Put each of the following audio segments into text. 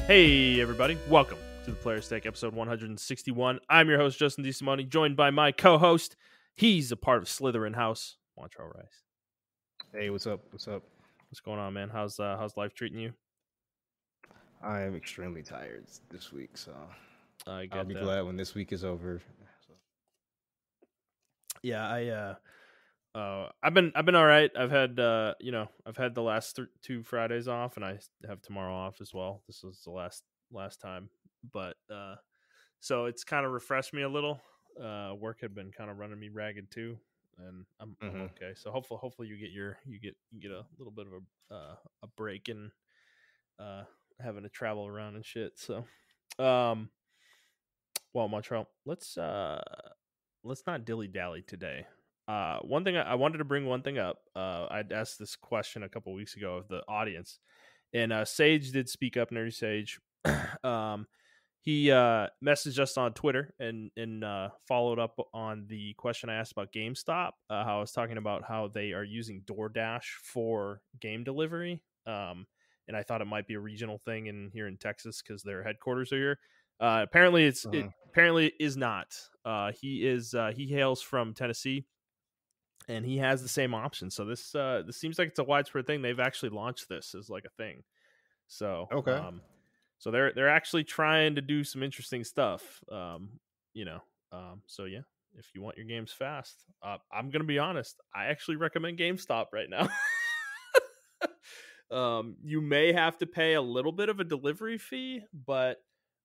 Hey, everybody. Welcome to the Player Stake, episode 161. I'm your host, Justin DeSimone, joined by my co-host. He's a part of Slytherin House, Montrell Rice. Hey, what's up? What's up? What's going on, man? How's life treating you? I am extremely tired this week, so I get I'll be that. glad when this week is over. Yeah, I've been all right. I've had I've had the last two Fridays off, and I have tomorrow off as well. This was the last time, but so it's kind of refreshed me a little. Work had been kind of running me ragged too, and I'm okay. So hopefully you get a little bit of a break and having to travel around and shit. So, well, Montreal, let's not dilly dally today. One thing I wanted to bring one thing up. I'd asked this question a couple weeks ago of the audience, and Sage did speak up. Nerdy Sage, he messaged us on Twitter and followed up on the question I asked about GameStop. How I was talking about how they are using DoorDash for game delivery. And I thought it might be a regional thing here in Texas because their headquarters are here. Apparently, it is not. He hails from Tennessee, and he has the same option. So this seems like it's a widespread thing. They've actually launched this as like a thing. So okay. So they're actually trying to do some interesting stuff. So yeah, if you want your games fast, I'm gonna be honest. I actually recommend GameStop right now. You may have to pay a little bit of a delivery fee, but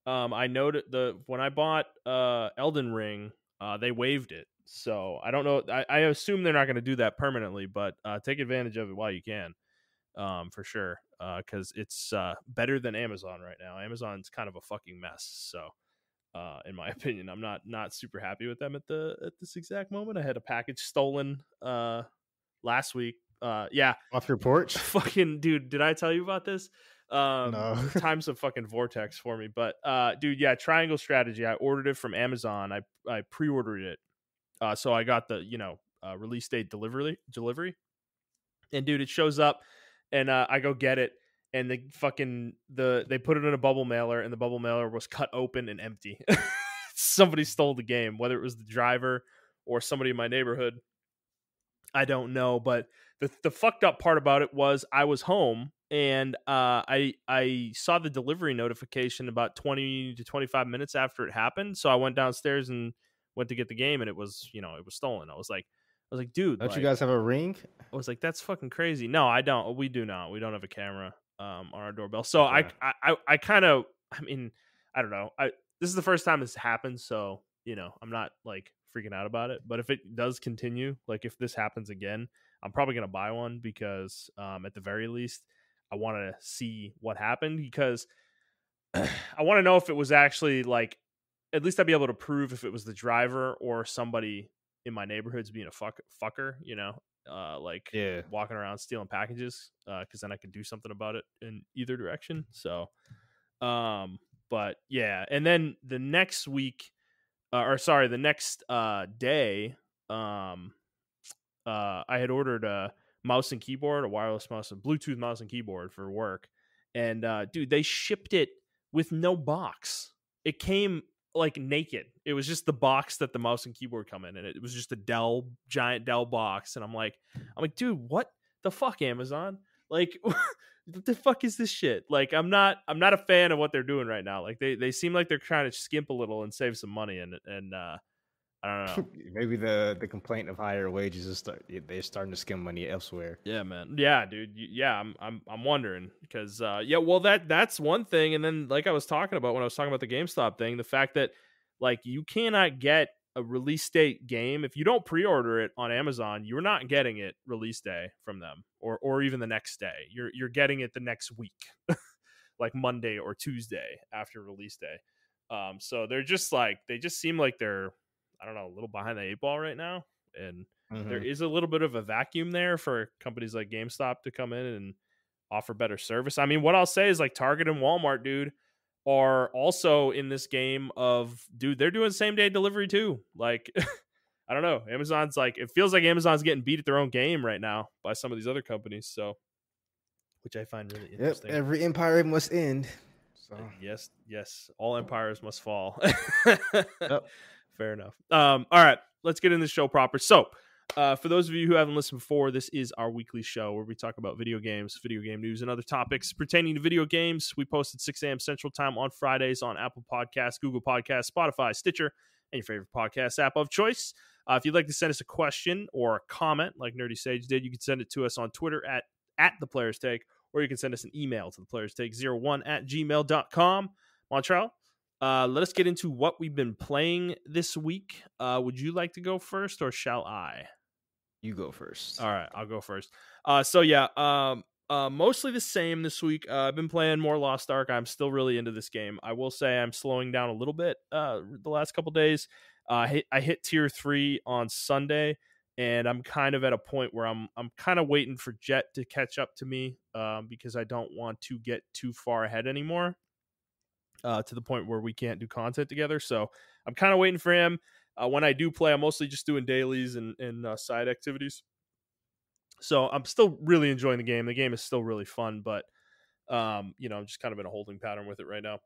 I know that when I bought Elden Ring, they waived it. So I don't know. I assume they're not going to do that permanently, but take advantage of it while you can, for sure. Because it's better than Amazon right now. Amazon's kind of a fucking mess. So, in my opinion, I'm not super happy with them at this exact moment. I had a package stolen last week. Yeah, off your porch. Fucking dude, did I tell you about this? No. Time's a fucking vortex for me. But dude, yeah, Triangle Strategy. I ordered it from Amazon. I pre-ordered it. So I got the release date delivery, and dude, it shows up, and I go get it, and they put it in a bubble mailer, and the bubble mailer was cut open and empty. Somebody stole the game, whether it was the driver or somebody in my neighborhood. I don't know, but the fucked up part about it was I was home, and I saw the delivery notification about 20 to 25 minutes after it happened. So I went downstairs and went to get the game, and it was stolen. I was like, dude, don't you guys have a Ring? I was like, that's fucking crazy. No, I don't. We do not. We don't have a camera on our doorbell. So okay. I kind of, I mean, I don't know. This is the first time this happened, so I'm not like freaking out about it. But if it does continue, like if this happens again, I'm probably gonna buy one because at the very least, I want to see what happened because I want to know if it was actually like, at least I'd be able to prove if it was the driver or somebody in my neighborhood's being a fucker, walking around stealing packages, because then I could do something about it in either direction. So, but yeah, and then the next week, the next day, I had ordered a mouse and keyboard, a wireless mouse, a Bluetooth mouse and keyboard for work, and dude, they shipped it with no box. It came like naked. It was just the box that the mouse and keyboard come in, and it was just a giant Dell box. And I'm like, dude, what the fuck, Amazon? Like, what the fuck is this shit? Like, I'm not a fan of what they're doing right now. Like, they seem like they're trying to skimp a little and save some money, and I don't know. Maybe the complaint of higher wages is they're starting to skim money elsewhere. Yeah, man. Yeah, dude. Yeah, I'm wondering because well, that's one thing. And then like I was talking about when I was talking about the GameStop thing, the fact that like you cannot get a release date game if you don't pre-order it on Amazon. You're not getting it release day from them, or even the next day. You're getting it the next week, like Monday or Tuesday after release day. So they just seem like they're, I don't know, a little behind the eight ball right now, and there is a little bit of a vacuum there for companies like GameStop to come in and offer better service. I mean, what I'll say is like Target and Walmart, dude, are also in this game of, dude, they're doing same day delivery too. Like, I don't know. Amazon's like, it feels like Amazon's getting beat at their own game right now by some of these other companies. So, which I find really interesting. Yep, every empire must end. So, Yes. All empires must fall. yep. Fair enough. All right, let's get into the show proper. So, for those of you who haven't listened before, this is our weekly show where we talk about video games, video game news, and other topics pertaining to video games. We post at 6 a.m. Central Time on Fridays on Apple Podcasts, Google Podcasts, Spotify, Stitcher, and your favorite podcast app of choice. If you'd like to send us a question or a comment like Nerdy Sage did, you can send it to us on Twitter at The Players Take, or you can send us an email to theplayerstake01@gmail.com. Montrell, let us get into what we've been playing this week. Would you like to go first, or shall I? You go first. All right, I'll go first. Mostly the same this week. I've been playing more Lost Ark. I'm still really into this game. I will say I'm slowing down a little bit the last couple days. I hit tier 3 on Sunday, and I'm kind of at a point where I'm kind of waiting for Jet to catch up to me because I don't want to get too far ahead anymore to the point where we can't do content together. So I'm kind of waiting for him. When I do play, I'm mostly just doing dailies and side activities. So I'm still really enjoying the game. The game is still really fun, but I'm just kind of in a holding pattern with it right now.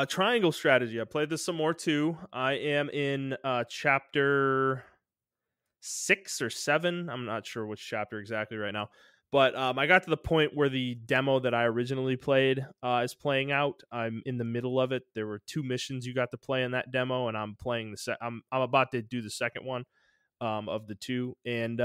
Triangle strategy. I played this some more too. I am in chapter 6 or 7. I'm not sure which chapter exactly right now. But I got to the point where the demo that I originally played is playing out. I'm in the middle of it. There were 2 missions you got to play in that demo, and I'm playing I'm about to do the second one of the 2, and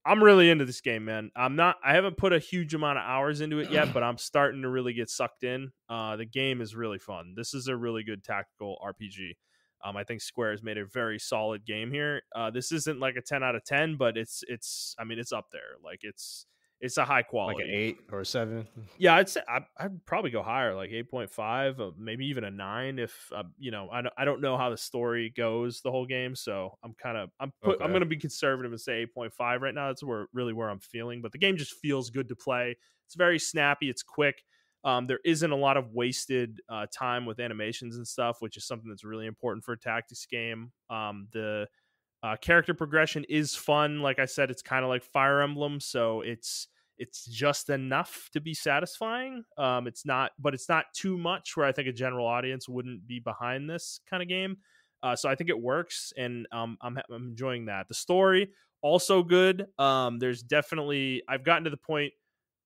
I'm really into this game, man. I haven't put a huge amount of hours into it yet, but I'm starting to really get sucked in. The game is really fun. This is a really good tactical RPG. I think Square has made a very solid game here. This isn't like a 10 out of 10, but it's up there. Like it's a high quality. Like an 8 or a 7? Yeah, I'd say I'd probably go higher, like 8.5, maybe even a 9 if I don't know how the story goes the whole game, so I'm going to be conservative and say 8.5 right now. That's where I'm feeling, but the game just feels good to play. It's very snappy, it's quick. There isn't a lot of wasted time with animations and stuff, which is something that's really important for a tactics game. The character progression is fun. Like I said, it's kind of like Fire Emblem, so it's just enough to be satisfying. It's not too much where I think a general audience wouldn't be behind this kind of game. So I think it works, and I'm enjoying that. The story also good. There's definitely I've gotten to the point.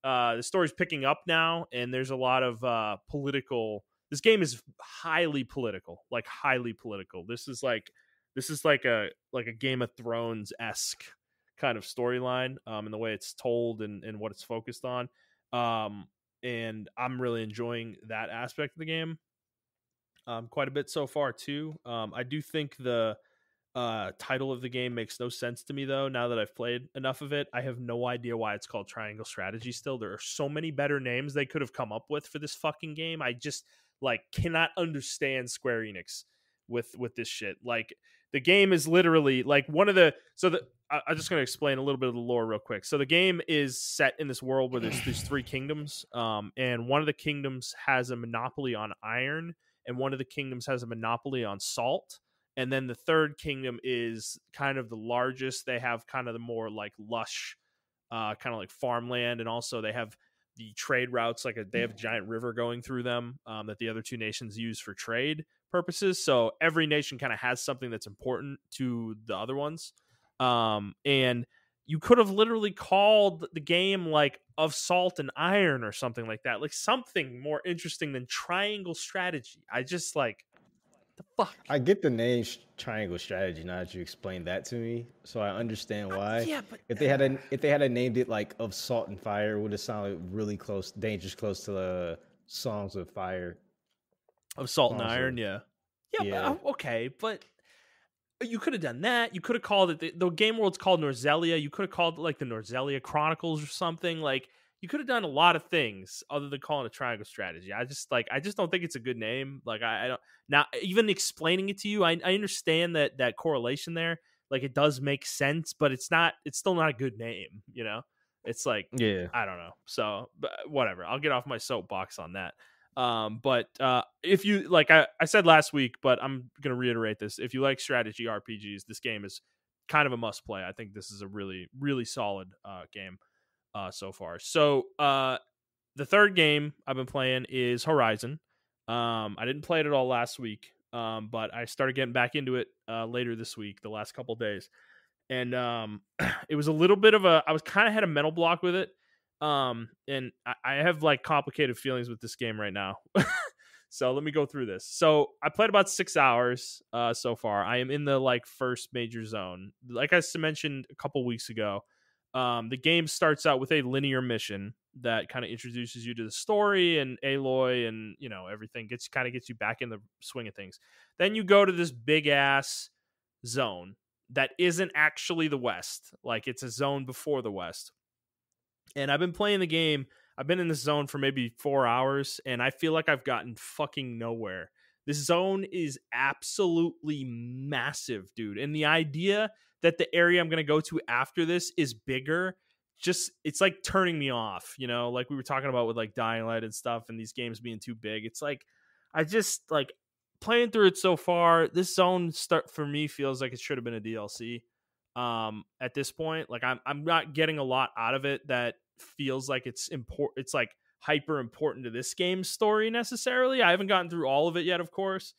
The story's picking up now, and there's a lot of political. This game is highly political, like highly political. This is like a Game of Thrones esque kind of storyline in the way it's told and what it's focused on. And I'm really enjoying that aspect of the game quite a bit so far too. I do think the title of the game makes no sense to me though. Now that I've played enough of it, I have no idea why it's called Triangle Strategy still. There are so many better names they could have come up with for this fucking game. I just cannot understand Square Enix with this shit. Like the game is literally like I'm just going to explain a little bit of the lore real quick. So the game is set in this world where there's these 3 kingdoms, and one of the kingdoms has a monopoly on iron, and one of the kingdoms has a monopoly on salt. And then the third kingdom is kind of the largest. They have kind of the more like lush, kind of like farmland. And also they have the trade routes. They have a giant river going through them that the other 2 nations use for trade purposes. So every nation kind of has something that's important to the other ones. And you could have literally called the game like Of Salt and Iron or something like that. Like something more interesting than Triangle Strategy. I just the fuck? I get the name Triangle Strategy now that you explained that to me, so I understand why. Yeah, but if they had named it like Of Salt and Fire, it would have sounded really close, dangerous close to the Songs of Fire. Of Salt and Iron, yeah. But, okay, but you could have done that. You could have called it the game world's called Norzelia. You could have called it like the Norzelia Chronicles or something. Like you could have done a lot of things other than calling it Triangle Strategy. I just don't think it's a good name. Like I don't now even explaining it to you. I understand that correlation there. Like it does make sense, but it's still not a good name. You know, it's like I don't know. So but whatever. I'll get off my soapbox on that. But if you like I said last week, but I'm gonna reiterate this. If you like strategy RPGs, this game is kind of a must play. I think this is a really, really solid game so far. So the third game I've been playing is Horizon. I didn't play it at all last week, but I started getting back into it later this week, the last couple days. And it was a little bit of I was kind of had a mental block with it. And I have like complicated feelings with this game right now. So let me go through this. So I played about 6 hours so far. I am in the like first major zone. Like I mentioned a couple weeks ago, the game starts out with a linear mission that kind of introduces you to the story and Aloy and everything gets you back in the swing of things. Then you go to this big ass zone that isn't actually the West. Like it's a zone before the West. And I've been playing the game. I've been in this zone for maybe 4 hours, and I feel like I've gotten fucking nowhere. This zone is absolutely massive, dude. And the idea that the area I'm going to go to after this is bigger, it's like turning me off, like we were talking about with like Dying Light and stuff and these games being too big. It's like, I just like playing through it so far. This zone for me feels like it should have been a DLC. At this point, like I'm not getting a lot out of it that feels like it's important. It's like hyper important to this game's story necessarily. I haven't gotten through all of it yet, of course,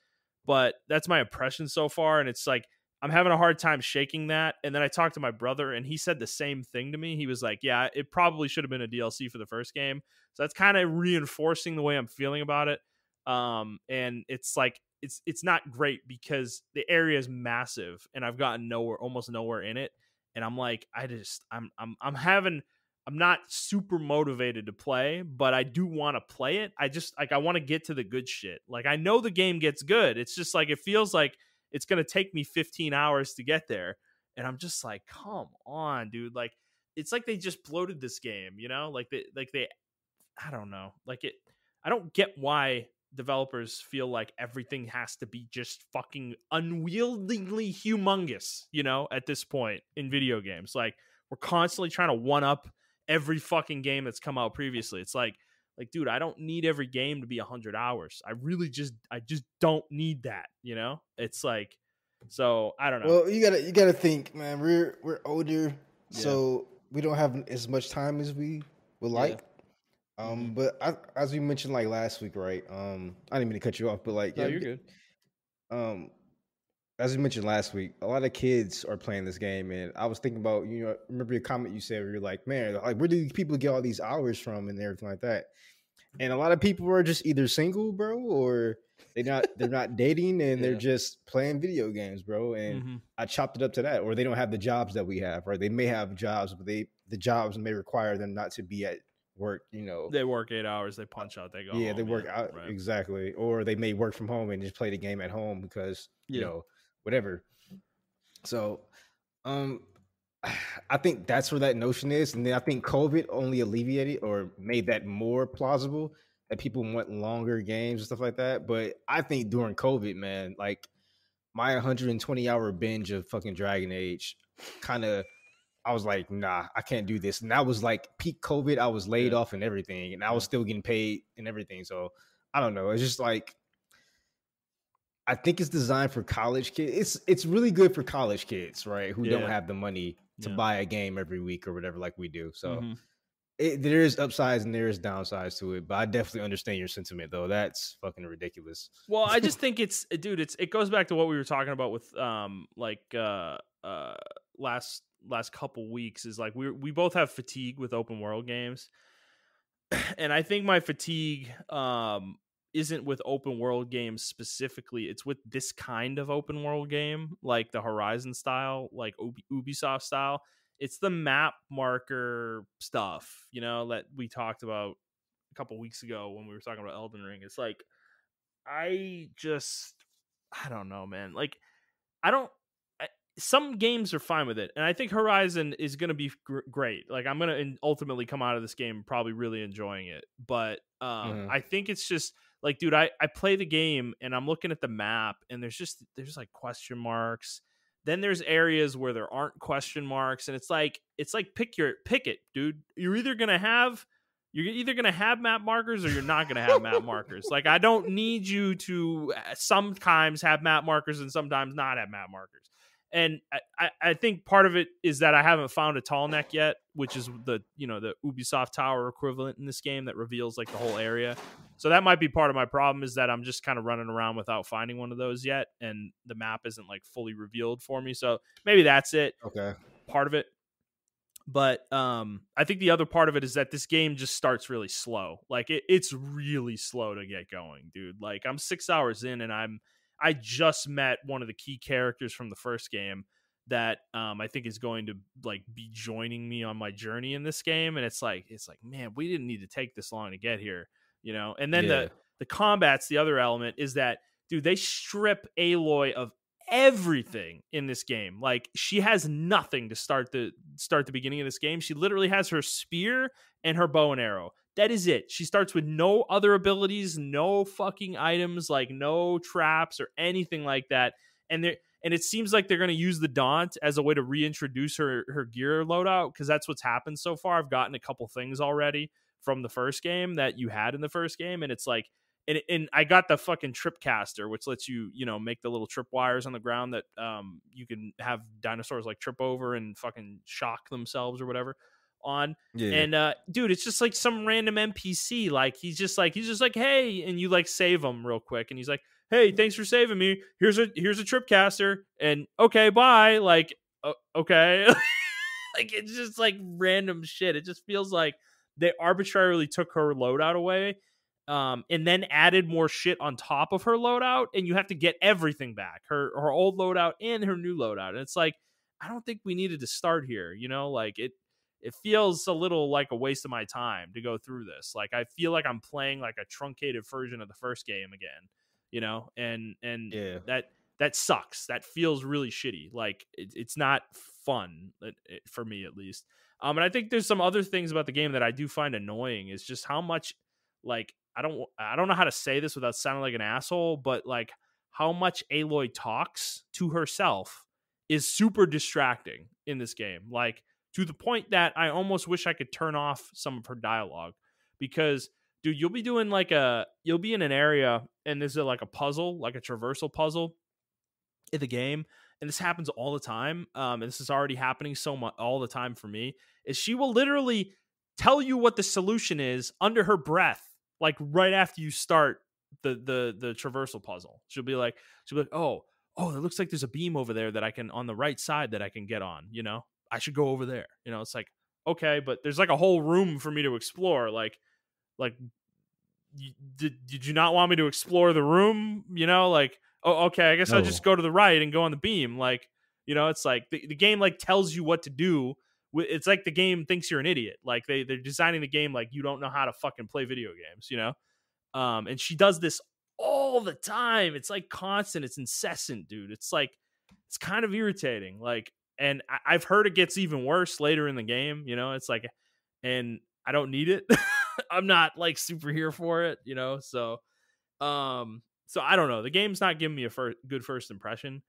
but that's my impression so far. And it's like, I'm having a hard time shaking that. And then I talked to my brother and he said the same thing to me. He was like, yeah, it probably should have been a DLC for the first game. So that's kind of reinforcing the way I'm feeling about it. And it's like, it's not great because the area is massive and I've gotten almost nowhere in it. And I'm like, I'm not super motivated to play, but I do want to play it. I want to get to the good shit. Like I know the game gets good. It's just like, it feels like it's going to take me 15 hours to get there. And I'm just like, come on, dude. Like, it's like they just bloated this game, like they, I don't know. Like I don't get why developers feel like everything has to be just fucking unwieldingly humongous, at this point in video games. Like we're constantly trying to one up every fucking game that's come out previously. It's like, dude, I don't need every game to be 100 hours. I just don't need that, It's like, so I don't know. Well, you gotta think, man. We're older, so we don't have as much time as we would like. But as we mentioned like last week, right? I didn't mean to cut you off, but like, no, you're good. As we mentioned last week, a lot of kids are playing this game, and I was thinking about, remember your comment you said where you're like, man, like where do these people get all these hours from and everything like that? And a lot of people are just either single, bro, or they're not dating and they're just playing video games, bro. And I chopped it up to that, or they don't have the jobs that we have, right? They may have jobs, but the jobs may require them not to be at work, They work 8 hours, they punch out, they go home, they work out, right. Exactly. Or they may work from home and just play the game at home because whatever. So I think that's where that notion is. And then I think COVID only alleviated or made that more plausible that people want longer games and stuff like that. But I think during COVID, man, like my 120-hour binge of fucking Dragon Age I was like, nah, I can't do this. And that was like peak COVID. I was laid off and everything, and I was still getting paid and everything. So I don't know. It's just like, I think it's designed for college kids. It's really good for college kids, right? Who don't have the money to buy a game every week or whatever like we do. So there is upsides and there is downsides to it. But I definitely understand your sentiment, though. That's fucking ridiculous. Well, I just think it goes back to what we were talking about with last couple weeks is like we both have fatigue with open world games. And I think my fatigue isn't with open world games specifically. It's with this kind of open world game, like the Horizon style, like Ubisoft style. It's the map marker stuff, that we talked about a couple weeks ago when we were talking about Elden Ring. It's like, I don't know, man. Like, some games are fine with it, and I think Horizon is going to be great. Like, I'm going to ultimately come out of this game probably really enjoying it. But I think it's just like, dude, I play the game and I'm looking at the map and there's like question marks. Then there's areas where there aren't question marks, and it's like pick it, dude. You're either gonna have map markers or you're not gonna have map markers. Like, I don't need you to sometimes have map markers and sometimes not have map markers. And I think part of it is that I haven't found a tall neck yet, which is the Ubisoft Tower equivalent in this game that reveals like the whole area. So that might be part of my problem, is that I'm just kind of running around without finding one of those yet, and the map isn't like fully revealed for me. So maybe that's it. Okay. Part of it. But I think the other part of it is that this game just starts really slow. Like it's really slow to get going, dude. Like I'm 6 hours in, and I just met one of the key characters from the first game that I think is going to like be joining me on my journey in this game. And it's like, man, we didn't need to take this long to get here, you know? And then the combat's the other element, is that, dude, they strip Aloy of everything in this game. Like she has nothing to start the beginning of this game. She literally has her spear and her bow and arrow. That is it. She starts with no other abilities, no fucking items, like no traps or anything like that. And it seems like they're going to use the Daunt as a way to reintroduce her gear loadout, because that's what's happened so far. I've gotten a couple things already from the first game that you had in the first game, and it's like, and I got the fucking tripcaster, which lets you, make the little trip wires on the ground that you can have dinosaurs like trip over and fucking shock themselves or whatever on. Yeah. And dude, it's just like some random NPC. Like he's just like, hey, and you like save him real quick, and he's like, hey, thanks for saving me. Here's a tripcaster, and okay, bye. Like, okay. Like it's just like random shit. It just feels like they arbitrarily took her loadout away. And then added more shit on top of her loadout, and you have to get everything back, her old loadout and her new loadout. And it's like, I don't think we needed to start here, like it feels a little like a waste of my time to go through this. Like I feel like I'm playing like a truncated version of the first game again, and yeah. that sucks. That feels really shitty. Like it's not fun for me, at least. And I think there's some other things about the game that I do find annoying, is just how much, like, I don't know how to say this without sounding like an asshole, but like how much Aloy talks to herself is super distracting in this game. Like to the point that I almost wish I could turn off some of her dialogue, because dude, you'll be in an area, and there's like a puzzle, like a traversal puzzle in the game. And this happens all the time. And this is already happening so much all the time for me, is she will literally tell you what the solution is under her breath, like right after you start the traversal puzzle. She'll be like, oh, it looks like there's a beam over there that I can, on the right side, that I can get on, I should go over there. It's like, okay, but there's like a whole room for me to explore. Like did you not want me to explore the room? Like, oh, okay, I guess I'll just go to the right and go on the beam. Like, it's like the game like tells you what to do. It's like the game thinks you're an idiot. Like they're designing the game like you don't know how to fucking play video games, and she does this all the time. It's like constant. It's incessant, dude. It's like, it's kind of irritating. Like, and I've heard it gets even worse later in the game. It's like, and I don't need it. I'm not like super here for it, So I don't know. The game's not giving me a good first impression.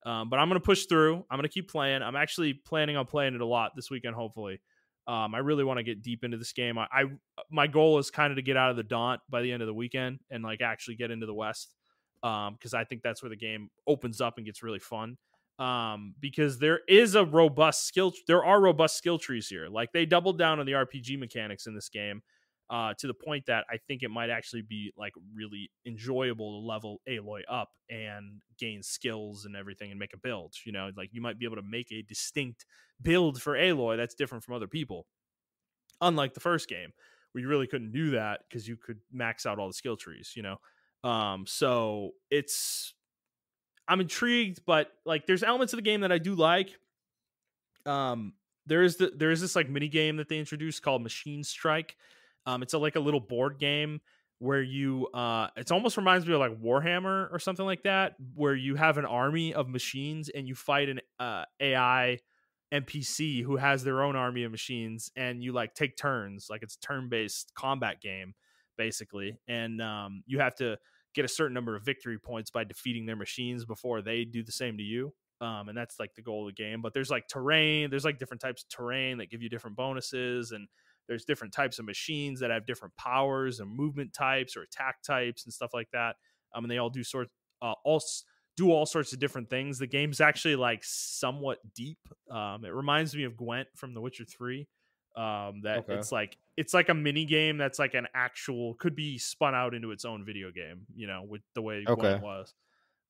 But I'm going to push through. I'm going to keep playing. I'm actually planning on playing it a lot this weekend, hopefully. I really want to get deep into this game. My goal is kind of to get out of the Daunt by the end of the weekend and like actually get into the West, because I think that's where the game opens up and gets really fun. Because there are robust skill trees here. Like they doubled down on the RPG mechanics in this game. To the point that I think it might actually be like really enjoyable to level Aloy up and gain skills and everything and make a build. Like you might be able to make a distinct build for Aloy that's different from other people. Unlike the first game, where you really couldn't do that because you could max out all the skill trees, So I'm intrigued, but like there's elements of the game that I do like. There is this like mini game that they introduced called Machine Strike. It's like a little board game where you it almost reminds me of like Warhammer or something like that, where you have an army of machines and you fight an AI NPC who has their own army of machines, and you like take turns. Like it's a turn-based combat game basically, and you have to get a certain number of victory points by defeating their machines before they do the same to you. And that's like the goal of the game. But there's like terrain, there's like different types of terrain that give you different bonuses, and there's different types of machines that have different powers and movement types or attack types and stuff like that. And they all do do all sorts of different things. The game's actually like somewhat deep. It reminds me of Gwent from The Witcher 3. That Okay. it's like a mini game that's like an actual, could be spun out into its own video game, with the way Okay. Gwent was.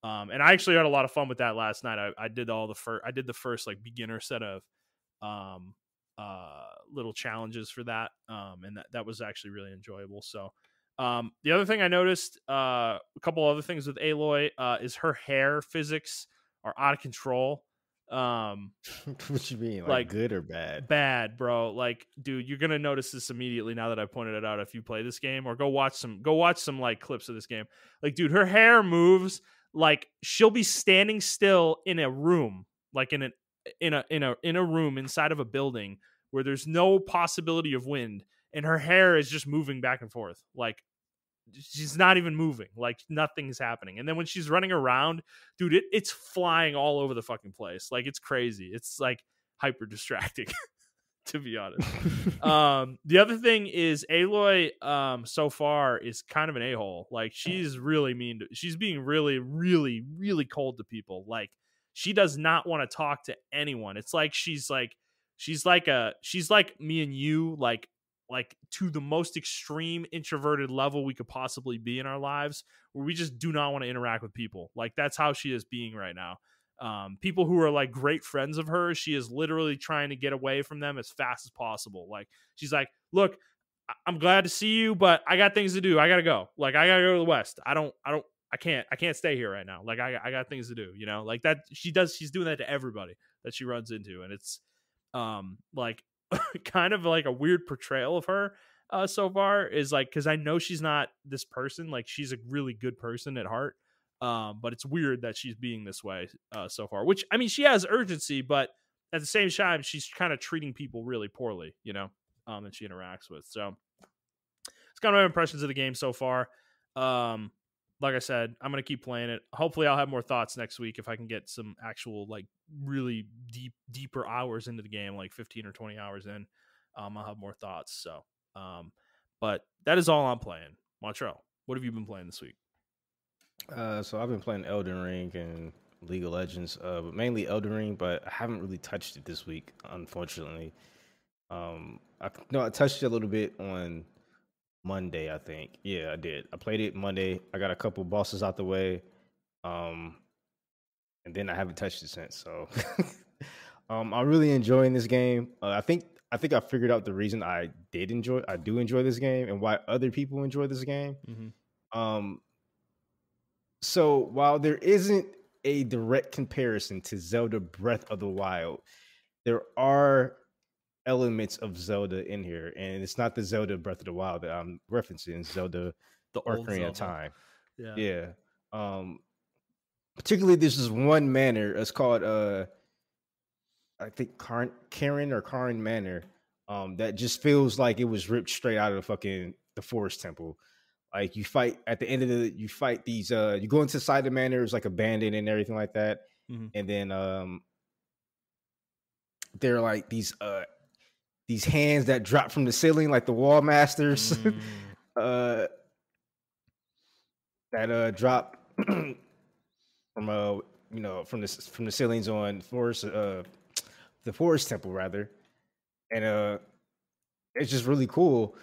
And I actually had a lot of fun with that last night. I did the first like beginner set of um little challenges for that. And that was actually really enjoyable. So the other thing I noticed, a couple other things with Aloy, is her hair physics are out of control. What you mean, like good or bad? Bad, bro. Like, dude, you're gonna notice this immediately now that I pointed it out. If you play this game, or go watch some like clips of this game. Like, dude, her hair moves like she'll be standing still in a room, like in a room inside of a building where there's no possibility of wind, and her hair is just moving back and forth. Like, she's not even moving, like nothing's happening. And then when she's running around, dude, it's flying all over the fucking place. Like, it's crazy. It's like hyper distracting to be honest. The other thing is Aloy so far is kind of an a-hole. Like, she's really mean she's being really, really, really cold to people. Like, she does not want to talk to anyone. It's like she's like me and you, like to the most extreme introverted level we could possibly be in our lives, where we just do not want to interact with people. Like, that's how she is being right now. People who are like great friends of hers, she is literally trying to get away from them as fast as possible. Like, she's like, look, I'm glad to see you, but I got things to do. I gotta go. Like, I gotta go to the West. I can't stay here right now. Like, I got things to do, like that. She's doing that to everybody that she runs into. And it's, like, kind of like a weird portrayal of her so far, is like, because I know she's not this person. Like, she's a really good person at heart, but it's weird that she's being this way so far, which, I mean, she has urgency, but at the same time she's kind of treating people really poorly, that she interacts with. So it's kind of my impressions of the game so far. Like I said, I'm going to keep playing it. Hopefully I'll have more thoughts next week if I can get some actual, like, really deeper hours into the game, like 15 or 20 hours in. I'll have more thoughts. So, but that is all I'm playing. Montrell, what have you been playing this week? So I've been playing Elden Ring and League of Legends, but mainly Elden Ring, but I haven't really touched it this week, unfortunately. I touched it a little bit on Monday, I think. Yeah, I did. I played it Monday. I got a couple bosses out the way, and then I haven't touched it since. So, I'm really enjoying this game. I think I figured out the reason I do enjoy this game, and why other people enjoy this game. Mm-hmm. So while there isn't a direct comparison to Zelda Breath of the Wild, there are elements of Zelda in here, and it's not the Zelda Breath of the Wild that I'm referencing. Zelda, the Ocarina of Time. Yeah. Particularly, there's this one manor. It's called I think Karen Manor. That just feels like it was ripped straight out of the Forest Temple. Like, you fight at the end of you fight these. You go into the side of the manor, it's like abandoned and everything like that, mm-hmm. and then they're like these hands that drop from the ceiling, like the wall masters, that drop from from the ceilings on the Forest Temple rather, and it's just really cool.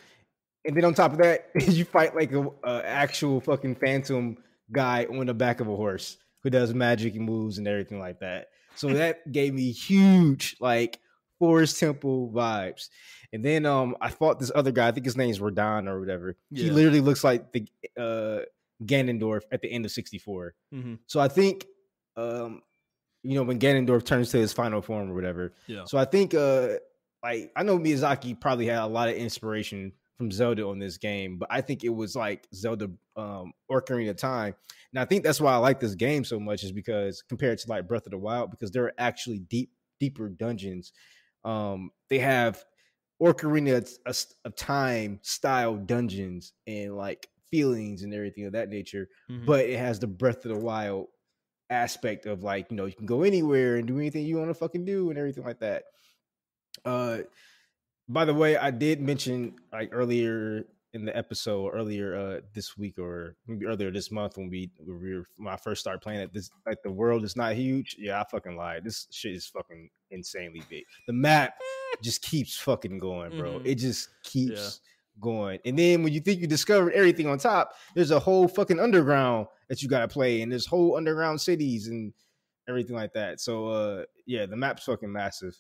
And then on top of that, you fight like a actual fucking phantom guy on the back of a horse who does magic moves and everything like that. So that gave me huge like Forest Temple vibes. And then I fought this other guy. I think his name's Radon or whatever. Yeah. He literally looks like the Ganondorf at the end of 64. Mm-hmm. So I think when Ganondorf turns to his final form or whatever. Yeah. So I think like, I know Miyazaki probably had a lot of inspiration from Zelda on this game, but I think it was like Zelda Ocarina of Time. And I think that's why I like this game so much, is because compared to like Breath of the Wild, because there are actually deeper dungeons. They have Ocarina of Time style dungeons and like feelings and everything of that nature, but it has the Breath of the Wild aspect of like, you can go anywhere and do anything you want to fucking do and everything like that. By the way, I did mention like earlier in the episode earlier this week or maybe earlier this month when I first started playing it. This like the world is not huge. Yeah, I fucking lied. This shit is fucking insanely big. The map just keeps fucking going, bro. It just keeps going. And then when you think you discovered everything on top, there's a whole fucking underground that you gotta play, and there's whole underground cities and everything like that. So yeah, the map's fucking massive.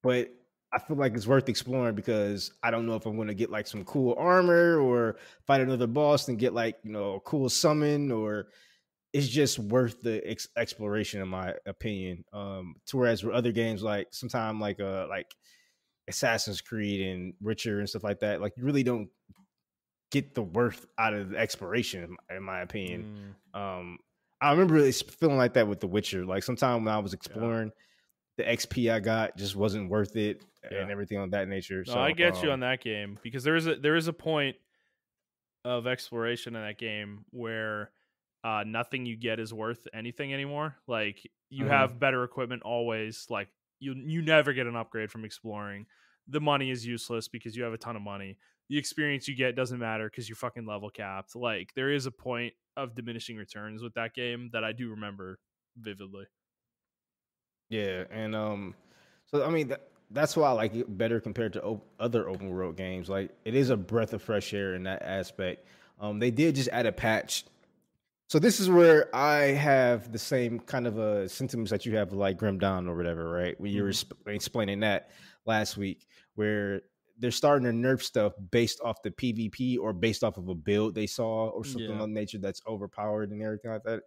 But I feel like it's worth exploring because I don't know if I'm going to get like some cool armor or fight another boss and get like, you know, a cool summon, or it's just worth the exploration in my opinion. To whereas with other games, like sometimes like Assassin's Creed and Witcher and stuff like that, like you really don't get the worth out of the exploration in my opinion. I remember it's feeling like that with The Witcher. Like sometime when I was exploring, the XP I got just wasn't worth it and everything on that nature. No, so I get you on that game because there is a point of exploration in that game where nothing you get is worth anything anymore. Like you have better equipment always. Like you never get an upgrade from exploring. The money is useless because you have a ton of money. The experience you get doesn't matter because you're fucking level capped. Like there is a point of diminishing returns with that game that I do remember vividly. Yeah, and so I mean that's why I like it better compared to other open world games. Like it is a breath of fresh air in that aspect. They did just add a patch. So this is where I have the same kind of sentiments that you have with like Grim Dawn or whatever, right? When you were explaining that last week, where they're starting to nerf stuff based off the PvP or based off of a build they saw or something of nature that's overpowered and everything like that.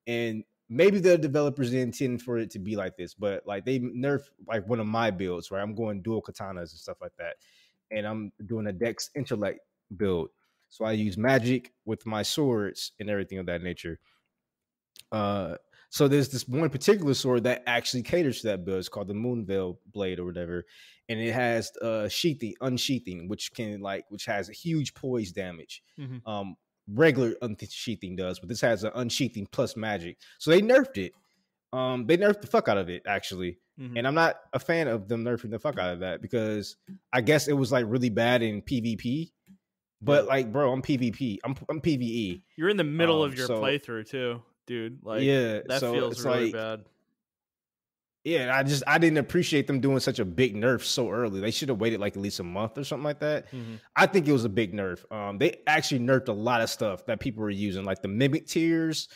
And maybe the developers intend for it to be like this, but like they nerf like one of my builds, right? I'm going dual katanas and stuff like that. And I'm doing a Dex Intellect build. So I use magic with my swords and everything of that nature. So there's this one particular sword that actually caters to that build. It's called the Moonveil Blade or whatever. And it has unsheathing, which has a huge poise damage. Regular unsheathing does, but this has an unsheathing plus magic. So they nerfed it. They nerfed the fuck out of it, actually. And I'm not a fan of them nerfing the fuck out of that because I guess it was like really bad in PvP. But like, bro, I'm PvP. I'm PvE. You're in the middle of your playthrough too, dude. Like, that so feels really bad. Yeah, I didn't appreciate them doing such a big nerf so early. They should have waited like at least a month or something like that. I think it was a big nerf. They actually nerfed a lot of stuff that people were using, like the mimic tiers.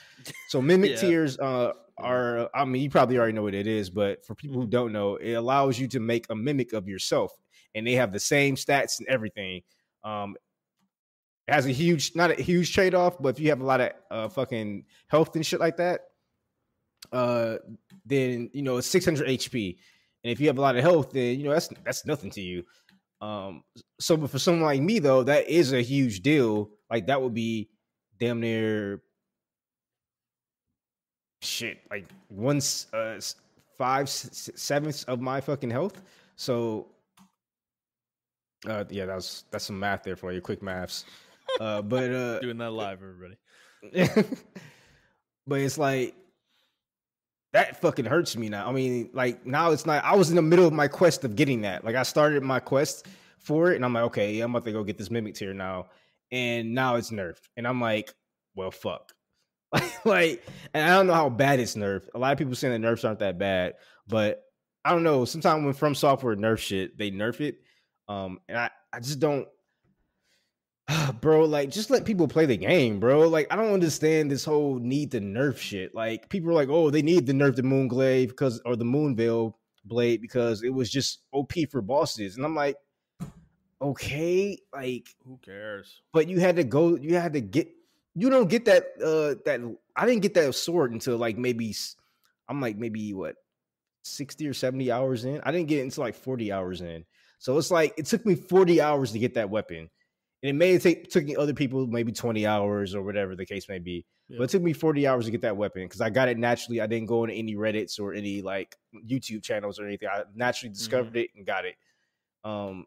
So mimic tiers are, I mean, you probably already know what it is, but for people who don't know, it allows you to make a mimic of yourself, and they have the same stats and everything. It has not a huge trade off, but if you have a lot of fucking health and shit like that, then you know it's 600 HP, and if you have a lot of health, then you know that's nothing to you. So but for someone like me though, that is a huge deal. Like that would be damn near like 5/7 of my fucking health. So yeah, that's some math there for you, quick maths. But doing that live, everybody. But it's like that fucking hurts me now. I mean, like now it's not. I was in the middle of my quest of getting that. Like I started my quest for it, and I'm like, okay, I'm about to go get this mimic tier now, and now it's nerfed, and I'm like, well, fuck. Like, and I don't know how bad it's nerfed. A lot of people saying that nerfs aren't that bad, but I don't know. Sometimes when From Software nerf shit, they nerf it, and I just don't. Bro, like just let people play the game, bro. Like I don't understand this whole need to nerf shit. Like people are like, oh, they need to nerf the Moonglaive or the Moonveil Blade because it was just OP for bosses, and I'm like, okay, like who cares? But you don't get that I didn't get that sword until like maybe what 60 or 70 hours in. I didn't get it until like 40 hours in. So it's like it took me 40 hours to get that weapon. And it may took other people maybe 20 hours or whatever the case may be. Yeah. But it took me 40 hours to get that weapon because I got it naturally. I didn't go into any Reddits or any like YouTube channels or anything. I naturally discovered it and got it. So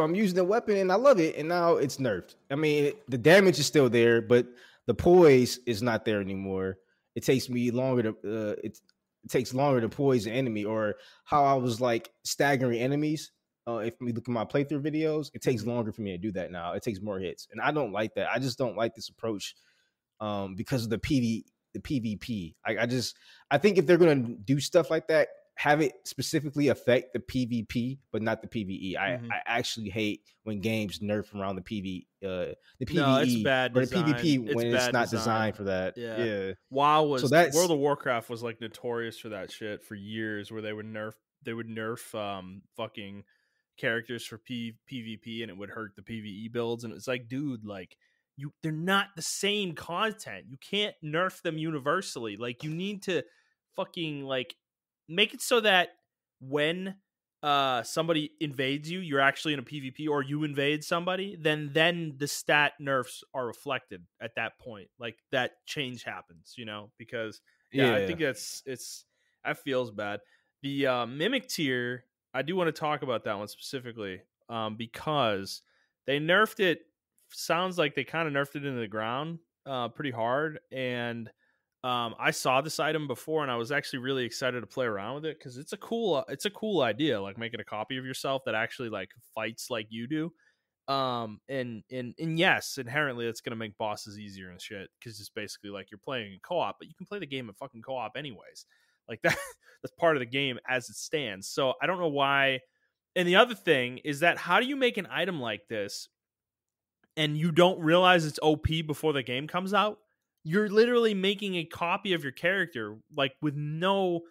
I'm using the weapon and I love it. And now it's nerfed. I mean, the damage is still there, but the poise is not there anymore. It takes me longer to it takes longer to poise an enemy, or how I was like staggering enemies. if we look at my playthrough videos, it takes longer for me to do that now. It takes more hits, and I don't like that. I just don't like this approach because of the PvP. I think if they're gonna do stuff like that, have it specifically affect the PvP, but not the PvE. I actually hate when games nerf around the PvE No, it's bad or the design. PvP when it's not design. designed for that. Yeah. WoW was So that's World of Warcraft was like notorious for that shit for years, where they would nerf fucking characters for PvP, and it would hurt the PvE builds. And it's like, dude, like they're not the same content. You can't nerf them universally. Like you need to fucking like make it so that when somebody invades you, you're actually in a PvP, or you invade somebody, then the stat nerfs are reflected at that point. Like that change happens, you know, because I think that feels bad. The mimic tier, I do want to talk about that one specifically, because they nerfed it. Sounds like they kind of nerfed it into the ground pretty hard, and I saw this item before, and I was actually really excited to play around with it because it's a cool idea, like making a copy of yourself that actually like fights like you do. And yes, inherently it's gonna make bosses easier and shit because it's basically like you're playing in co-op, but you can play the game in fucking co-op anyways. Like that's part of the game as it stands. So I don't know why. And the other thing is that how do you make an item like this and you don't realize it's OP before the game comes out? You're literally making a copy of your character, like with no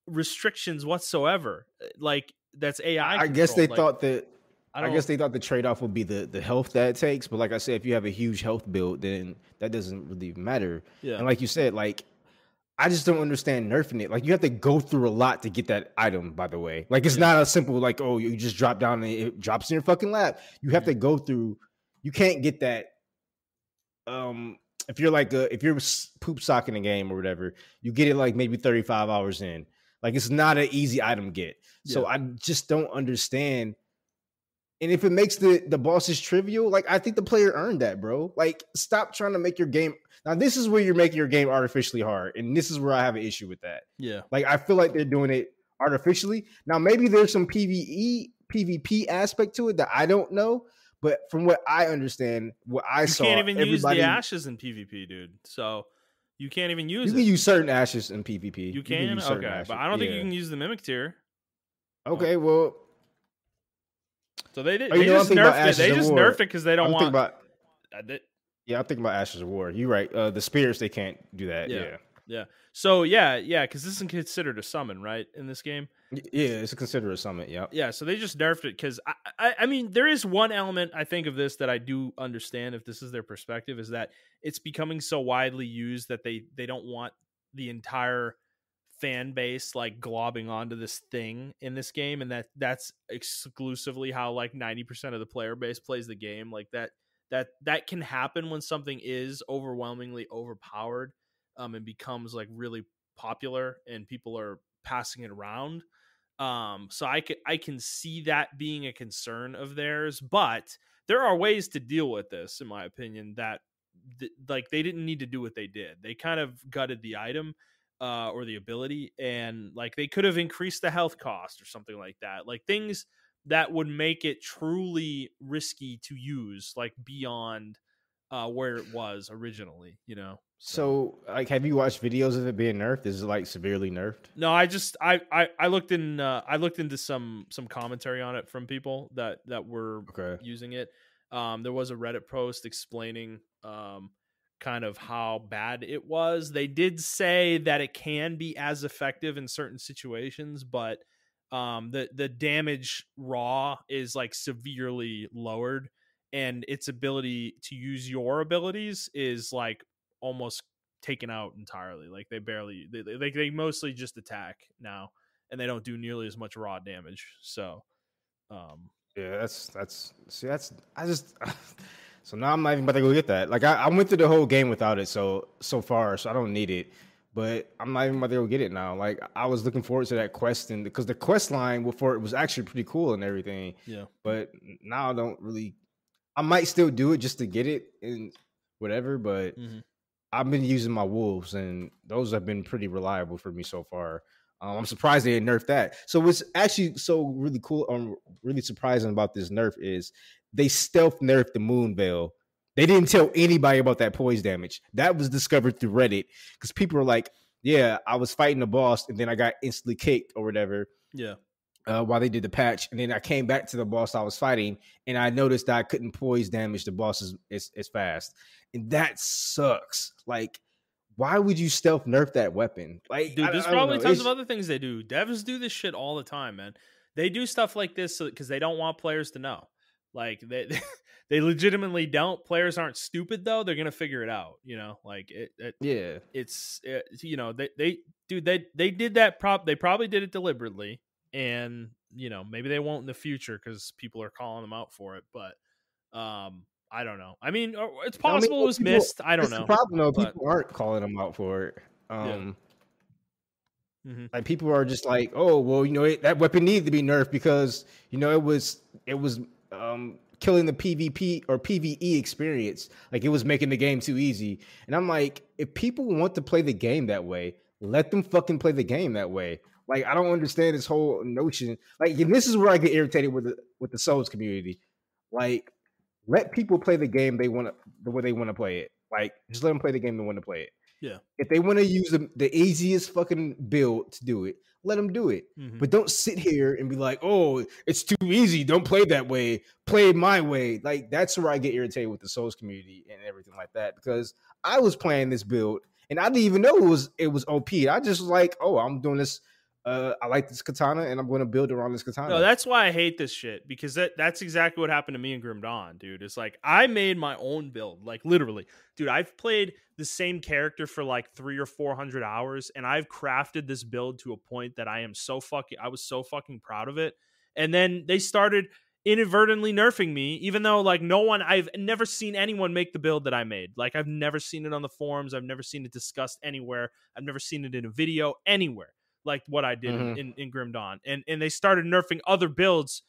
restrictions whatsoever. Like that's AI. I guess they thought that. I guess they thought the trade-off would be the health that it takes. But like I said, if you have a huge health build, then that doesn't really matter. Yeah. And like you said, like I just don't understand nerfing it. Like you have to go through a lot to get that item, by the way. Like it's not a simple like, oh, you just drop down and it drops in your fucking lap. You have to go through. You can't get that. If you're if you're poop socking a game or whatever, you get it like maybe 35 hours in. Like it's not an easy item to get. So I just don't understand. And if it makes the bosses trivial, like I think the player earned that, bro. Like stop trying to make your game. Now this is where you're making your game artificially hard, and this is where I have an issue with that. Yeah, like I feel like they're doing it artificially. Now maybe there's some PvP aspect to it that I don't know. But from what I understand, what I saw, you can't even use the ashes in PvP, dude. So you can't even use You can use certain ashes in PvP. You can? Okay, ashes. But I don't think you can use the mimic tier. Okay, well. So they just nerfed it. They just nerfed it because they don't want. Yeah, I'm thinking about Ashes of War. You're right. The spirits, they can't do that. Yeah. So yeah, because this is considered a summon, right, in this game? Yeah, it's considered a summon. Yeah. Yeah. So they just nerfed it because I mean, there is one element I think of this that I do understand if this is their perspective, is that it's becoming so widely used that they don't want the entire fan base like globbing onto this thing in this game, and that's exclusively how like 90% of the player base plays the game. Like that can happen when something is overwhelmingly overpowered and becomes like really popular and people are passing it around. So I can see that being a concern of theirs, but there are ways to deal with this, in my opinion, that like they didn't need to do what they did. They kind of gutted the item or the ability, and like they could have increased the health cost or something like that. Like things that would make it truly risky to use, like beyond where it was originally, you know. So like, have you watched videos of it being nerfed? Is it like severely nerfed? No, I looked into some commentary on it from people that were using it. There was a Reddit post explaining kind of how bad it was. They did say that it can be as effective in certain situations, but the damage raw is like severely lowered, and its ability to use your abilities is like almost taken out entirely. Like they mostly just attack now, and they don't do nearly as much raw damage. So yeah, so now I'm not even about to go get that. Like I went through the whole game without it so far, so I don't need it. But I'm not even about to go get it now. Like I was looking forward to that quest, and because the quest line before it was actually pretty cool and everything. Yeah. But now I don't really. I might still do it just to get it and whatever. But I've been using my wolves, and those have been pretty reliable for me so far. I'm surprised they nerfed that. So what's actually so really cool, really surprising about this nerf is they stealth nerfed the moon veil. They didn't tell anybody about that poise damage. That was discovered through Reddit because people were like, "Yeah, I was fighting the boss and then I got instantly kicked or whatever." Yeah. While they did the patch, and then I came back to the boss I was fighting, and I noticed that I couldn't poise damage the boss as fast, and that sucks. Like, why would you stealth nerf that weapon? Like, dude, there's I don't probably know. tons of other things they do. Devs do this shit all the time, man. They do stuff like this because they don't want players to know. Like they they legitimately don't. Players aren't stupid though. They're gonna figure it out. You know, like Yeah. it's you know they did that they probably did it deliberately, and you know maybe they won't in the future because people are calling them out for it. But I don't know. I mean, it's possible it was missed. I don't know. The problem though, people aren't calling them out for it. Yeah. Mm-hmm. Like people are just like, oh well, you know that weapon needed to be nerfed because you know it was killing the PvP or PvE experience. Like it was making the game too easy. And I'm like, if people want to play the game that way, let them fucking play the game that way. Like I don't understand this whole notion. Like, and this is where I get irritated with the Souls community. Like, let people play the game the way they want to play it. Like, just let them play the game they want to play it. Yeah. If they want to use the easiest fucking build to do it, let them do it. Mm-hmm. But don't sit here and be like, oh, it's too easy. Don't play that way. Play it my way. Like, that's where I get irritated with the Souls community and everything like that. Because I was playing this build and I didn't even know it was OP. I just was like, oh, I'm doing this. I like this katana and I'm going to build around this katana. No, that's why I hate this shit, because that's exactly what happened to me in Grim Dawn, dude. It's like I made my own build, like literally, dude. I've played the same character for like 300 or 400 hours, and I've crafted this build to a point that I was so fucking proud of it. And then they started inadvertently nerfing me, even though like I've never seen anyone make the build that I made. Like I've never seen it on the forums, I've never seen it discussed anywhere, I've never seen it in a video anywhere. Like what I did in Grim Dawn. And they started nerfing other builds,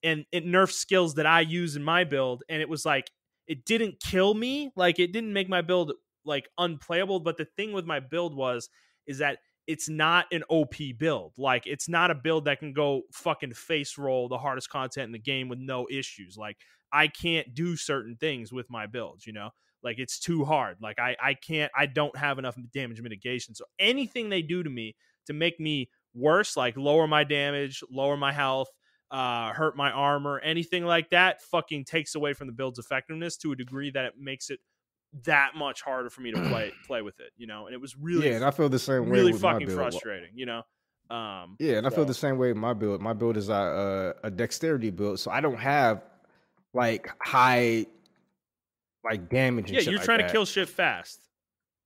and it nerfed skills that I use in my build. And it was like, it didn't kill me. Like it didn't make my build like unplayable. But the thing with my build is that it's not an OP build. Like it's not a build that can go fucking face roll the hardest content in the game with no issues. Like I can't do certain things with my builds, you know? Like it's too hard. Like I don't have enough damage mitigation. So anything they do to me to make me worse, like lower my damage, lower my health, hurt my armor, anything like that, fucking takes away from the build's effectiveness to a degree that it makes it that much harder for me to play with it, you know. And it was really, and I feel the same way. Really with fucking my build. frustrating, you know. And I feel the same way with my build. My build is a dexterity build, so I don't have like high like damage. And you're trying to kill shit fast.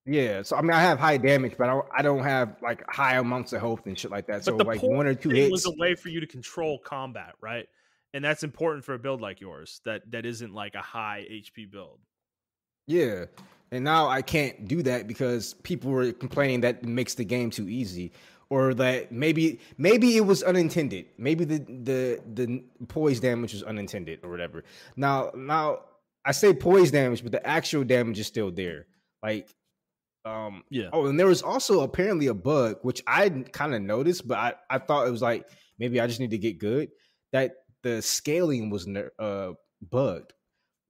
Yeah, so I mean, I have high damage, but I don't have like high amounts of health and shit like that. But so the like 1 or 2 hits was a way for you to control combat, right? And that's important for a build like yours that isn't like a high HP build. Yeah, and now I can't do that because people were complaining that it makes the game too easy, or that maybe it was unintended. Maybe the poise damage was unintended or whatever. Now I say poise damage, but the actual damage is still there. Like. Oh, and there was also apparently a bug, which I kind of noticed, but I thought it was like, maybe I just need to get good, that the scaling was bugged.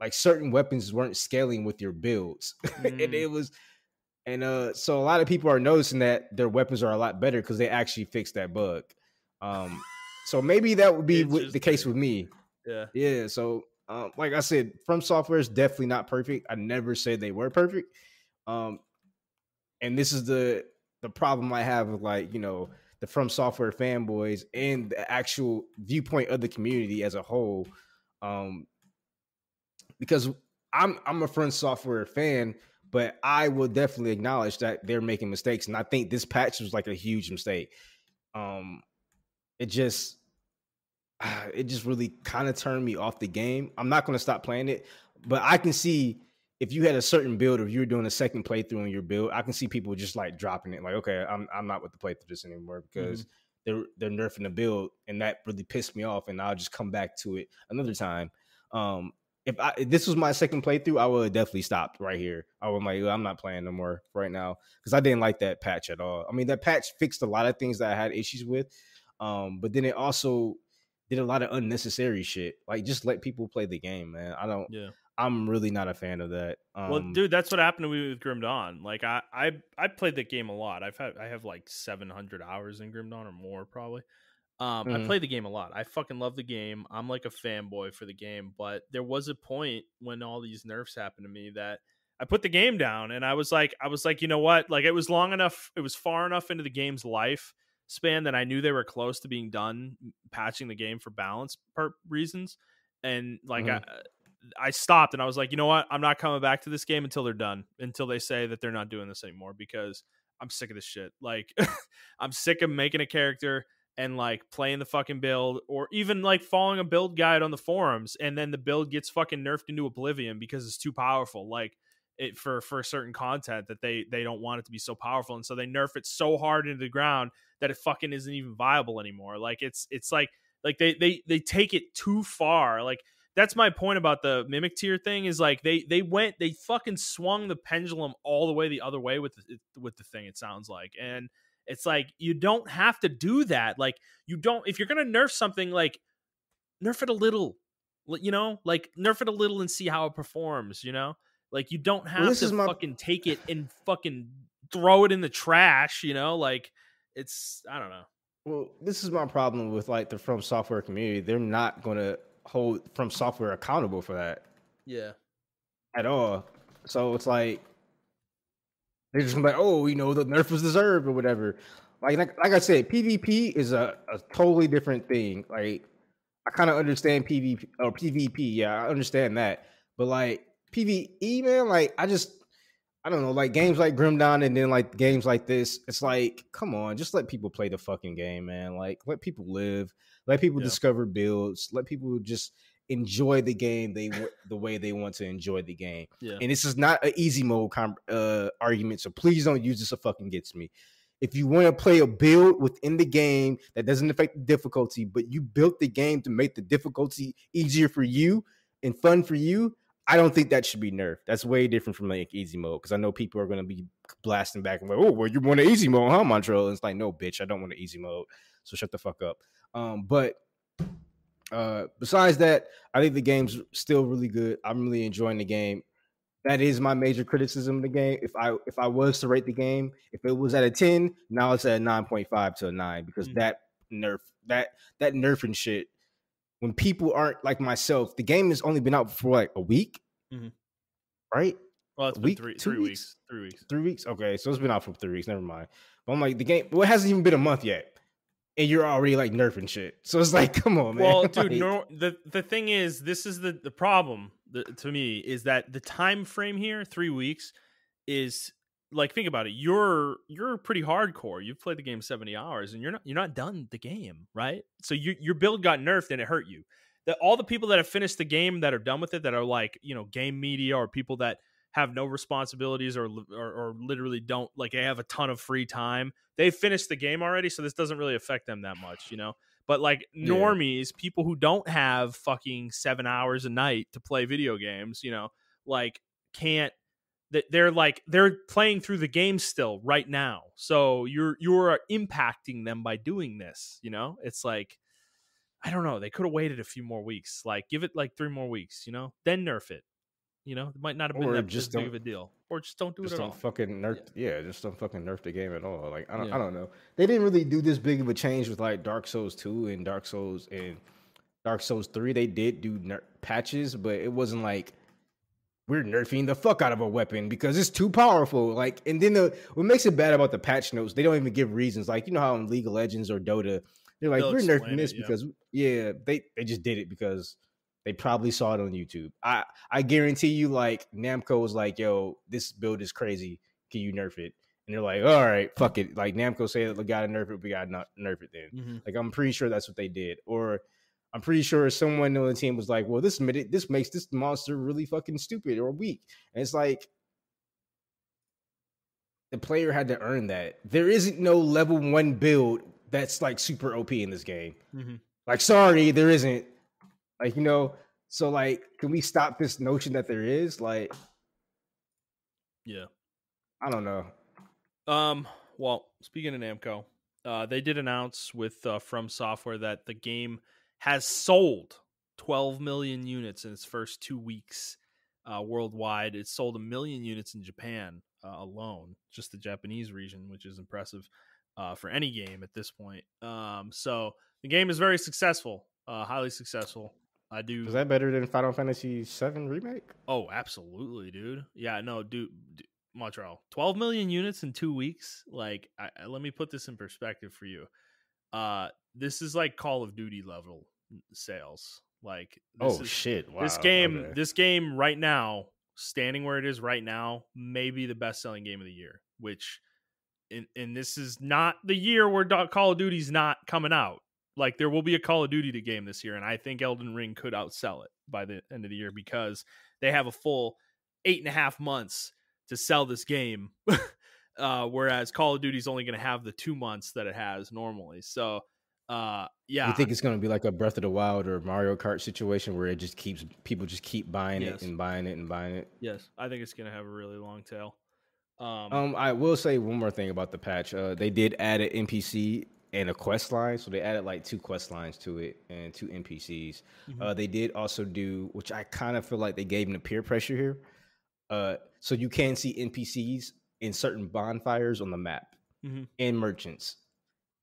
Like certain weapons weren't scaling with your builds. And it was, and so a lot of people are noticing that their weapons are a lot better because they actually fixed that bug. So maybe that would be the case with me. Yeah. So like I said, From Software is definitely not perfect. I never said they were perfect. And this is the problem I have with, like, you know, the From Software fanboys and the actual viewpoint of the community as a whole. Because I'm a From Software fan, but I will definitely acknowledge that they're making mistakes, and I think this patch was like a huge mistake. It just really kind of turned me off the game. I'm not going to stop playing it, but I can see. If you had a certain build, or if you were doing a second playthrough on your build, I can see people just like dropping it. Like, okay, I'm not with the playthrough this anymore because they're nerfing the build, and that really pissed me off. And I'll just come back to it another time. if this was my second playthrough, I would have definitely stopped right here. I would like, I'm not playing no more right now because I didn't like that patch at all. I mean, that patch fixed a lot of things that I had issues with, but then it also did a lot of unnecessary shit. Like, just let people play the game, man. Yeah. I'm really not a fan of that. Well, dude, that's what happened to me with Grim Dawn. Like, I played that game a lot. I have like 700 hours in Grim Dawn or more probably. I play the game a lot. I fucking love the game. I'm like a fanboy for the game, but there was a point when all these nerfs happened to me that I put the game down and I was like, you know what? Like, it was long enough, it was far enough into the game's life span that I knew they were close to being done patching the game for balance reasons. And like, I stopped and I was like, you know what? I'm not coming back to this game until they're done, until they say that they're not doing this anymore, because I'm sick of this shit. Like, I'm sick of making a character and like playing the fucking build, or even like following a build guide on the forums, and then the build gets fucking nerfed into oblivion because it's too powerful. Like, it for certain content that they don't want it to be so powerful, and so they nerf it so hard into the ground that it fucking isn't even viable anymore. Like, it's like they take it too far. Like, that's my point about the mimic tier thing, is like they fucking swung the pendulum all the way the other way with the thing, it sounds like. And it's like, you don't have to do that. Like, you don't, if you're going to nerf something, like, nerf it a little, you know, like, nerf it a little and see how it performs, you know? Like, you don't have to fucking take it and fucking throw it in the trash, you know? Like, it's, I don't know. Well, this is my problem with like the From Software community. They're not going to hold From Software accountable for that. Yeah. At all. So it's like, they're just like, oh, you know, the nerf was deserved or whatever. Like I said, PvP is a totally different thing. Like, I kind of understand PvP or PvP. Yeah, I understand that. But like PvE, man, like I don't know, like games like Grim Dawn and then like games like this, it's like, come on, just let people play the fucking game, man. Like, let people live, let people discover builds, let people just enjoy the game the way they want to enjoy the game. Yeah. And this is not an easy mode argument, so please don't use this to fucking get to me. If you want to play a build within the game that doesn't affect the difficulty, but you built the game to make the difficulty easier for you and fun for you, I don't think that should be nerfed. That's way different from like easy mode, because I know people are going to be blasting back and like, oh, well, you want an easy mode, huh, Montrell? And it's like, no, bitch, I don't want an easy mode, so shut the fuck up. But besides that, I think the game's still really good. I'm really enjoying the game. That is my major criticism of the game. If I was to rate the game, if it was at a 10, now it's at a 9.5 to a 9, because that nerfing shit, when people aren't like myself, the game has only been out for like a week, right? Well, it's been 3 weeks. 3 weeks. 3 weeks? Okay, so it's been out for 3 weeks. Never mind. But I'm like, the game, well, it hasn't even been a month yet, and you're already like nerfing shit. So it's like, come on, man. Well, dude, the thing is, this is the problem to me, is that the time frame here, 3 weeks, is like, think about it. You're pretty hardcore. You've played the game 70 hours, and you're not done the game, right? So your build got nerfed and it hurt you. All the people that have finished the game, that are done with it, that are like, you know, game media, or people that have no responsibilities or literally don't, like, they have a ton of free time, they've finished the game already, so this doesn't really affect them that much, you know? But like normies, people who don't have fucking 7 hours a night to play video games, you know, like, can't, they're playing through the game still right now. So you're impacting them by doing this, you know? It's like, I don't know, they could have waited a few more weeks. Like, give it like 3 more weeks, you know? Then nerf it. You know, it might not have been that big of a deal. Or just don't do it at all. Fucking nerf, just don't fucking nerf the game at all. Like, I don't know. They didn't really do this big of a change with like Dark Souls 2 and Dark Souls 3. They did do patches, but it wasn't like, we're nerfing the fuck out of a weapon because it's too powerful. Like, and then what makes it bad about the patch notes, they don't even give reasons. Like, you know how in League of Legends or Dota, they're like, we're nerfing this because they just did it because they probably saw it on YouTube. I guarantee you, like, Namco was like, yo, this build is crazy. Can you nerf it? And they're like, all right, fuck it. Like, Namco said, we gotta nerf it, we gotta not nerf it then. Like, I'm pretty sure that's what they did. Or I'm pretty sure someone on the team was like, well, this makes this monster really fucking stupid or weak. And it's like, the player had to earn that. There isn't no level 1 build that's like super OP in this game. Like, sorry, there isn't. Like, you know, So like, can we stop this notion that there is? Like, Yeah. I don't know. Well, speaking of Namco, they did announce with From Software that the game has sold 12 million units in its first 2 weeks worldwide. It sold 1 million units in Japan alone, just the Japanese region, which is impressive for any game at this point. So the game is very successful, highly successful. I do. Is that better than Final Fantasy VII Remake? Oh, absolutely, dude. Yeah, no, dude. Montrell, 12 million units in 2 weeks. Like, let me put this in perspective for you. This is like Call of Duty level sales. Like, Shit! Wow. This game right now, standing where it is right now, may be the best selling game of the year. Which, and this is not the year where Call of Duty's not coming out. Like, there will be a Call of Duty game this year, and I think Elden Ring could outsell it by the end of the year because they have a full 8.5 months to sell this game, whereas Call of Duty is only going to have the 2 months that it has normally. So, yeah. You think it's going to be like a Breath of the Wild or Mario Kart situation where people just keep buying it and buying it and buying it? Yes, I think it's going to have a really long tail. I will say one more thing about the patch. They did add an NPC and a quest line, so they added like 2 quest lines to it and 2 NPCs. They did also do, which I kind of feel like they gave them the peer pressure here. So you can see NPCs in certain bonfires on the map and merchants.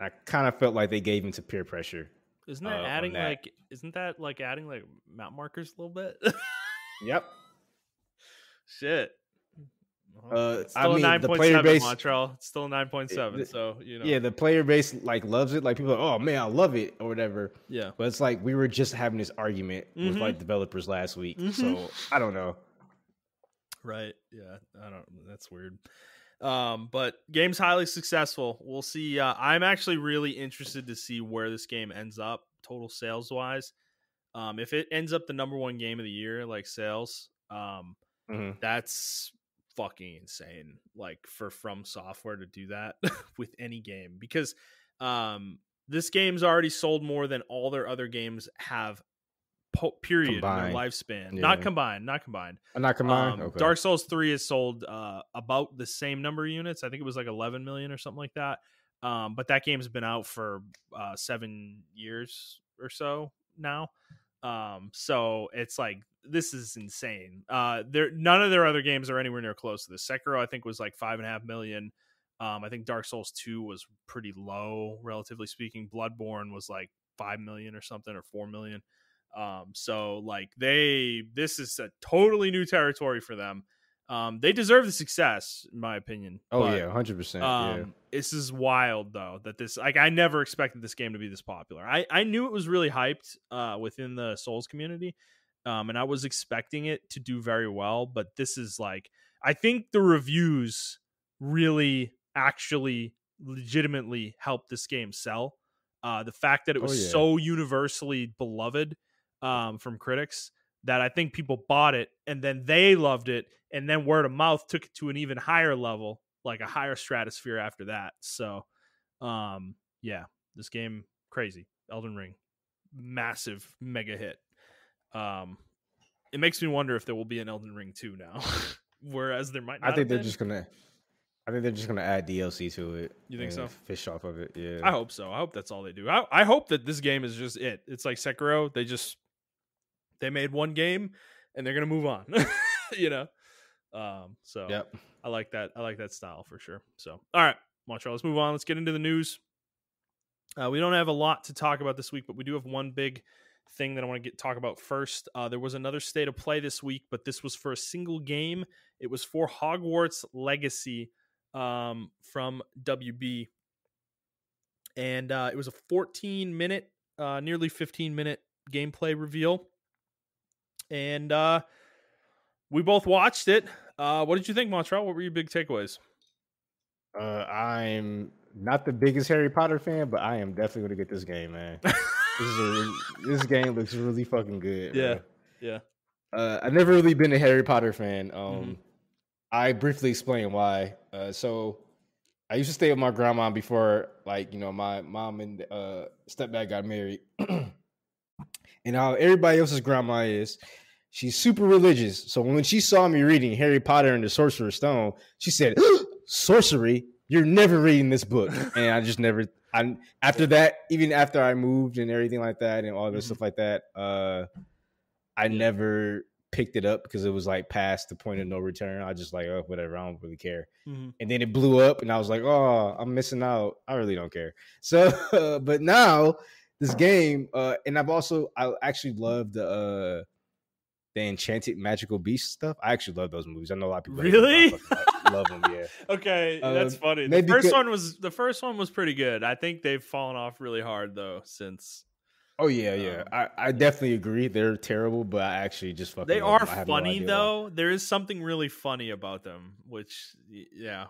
I kind of felt like they gave into peer pressure. Isn't that adding adding like map markers a little bit? Yep. Shit. It's still I mean, 9.7, the player base, Montreal. It's still 9.7. So yeah, the player base like loves it. Like people are like, oh man, I love it or whatever. Yeah, but it's like we were just having this argument with like developers last week. So I don't know. Right. Yeah. I don't. That's weird. But game's highly successful. We'll see. I'm actually really interested to see where this game ends up total sales wise. If it ends up the number 1 game of the year, like sales, that's fucking insane. Like for From Software to do that with any game, because this game's already sold more than all their other games have. Period combined. In their lifespan. Yeah. Not combined. Okay. Dark Souls 3 has sold about the same number of units. I think it was like 11 million or something like that. But that game's been out for 7 years or so now. So it's like, this is insane. None of their other games are anywhere near close to this. Sekiro, I think, was like 5.5 million. I think Dark Souls 2 was pretty low, relatively speaking. Bloodborne was like 5 million or something, or 4 million. So like this is a totally new territory for them. They deserve the success, in my opinion. Oh, but, yeah, 100%. Yeah. This is wild though, that this, like, I never expected this game to be this popular. I knew it was really hyped within the Souls community. And I was expecting it to do very well, but this is like, I think the reviews really actually legitimately helped this game sell. The fact that it was so universally beloved from critics, that I think people bought it and then they loved it, and then word of mouth took it to an even higher level, like a higher stratosphere after that. So yeah, this game, crazy. Elden Ring, massive mega hit. It makes me wonder if there will be an Elden Ring 2 now. Whereas there might not. I think they're just gonna add DLC to it. You think so? Fish off of it. Yeah, I hope so. I hope that's all they do. I hope that this game is just it. It's like Sekiro. They made one game and they're gonna move on. You know. So yep. I like that. I like that style for sure. So all right, Montreal, let's move on. Let's get into the news. We don't have a lot to talk about this week, but we do have one big thing that I want to talk about first. There was another state of play this week, but this was for a single game. It was for Hogwarts Legacy from WB, and it was a 14-minute, nearly 15-minute gameplay reveal, and we both watched it. What did you think, Montrell? What were your big takeaways? I'm not the biggest Harry Potter fan, but I am definitely going to get this game, man. This game looks really fucking good. Yeah, man. Yeah. I've never really been a Harry Potter fan. I briefly explain why. So I used to stay with my grandma before, like, you know, my mom and stepdad got married. and how everybody else's grandma is. She's super religious. So when she saw me reading Harry Potter and the Sorcerer's Stone, she said, "Sorcery? You're never reading this book." And I just never. After that, even after I moved and everything like that, and all this stuff like that, I never picked it up because it was like past the point of no return. I just like, oh, whatever. I don't really care. And then it blew up, and I was like, oh, I'm missing out. I really don't care. So, but now this game, and I actually love the Enchanted Magical Beast stuff. I actually love those movies. I know a lot of people really love them. Yeah. Okay, that's funny. The first one was pretty good. I think they've fallen off really hard though since. Oh yeah. I definitely agree. They're terrible, but I actually just fucking. They love are them. funny though. There is something really funny about them, which yeah.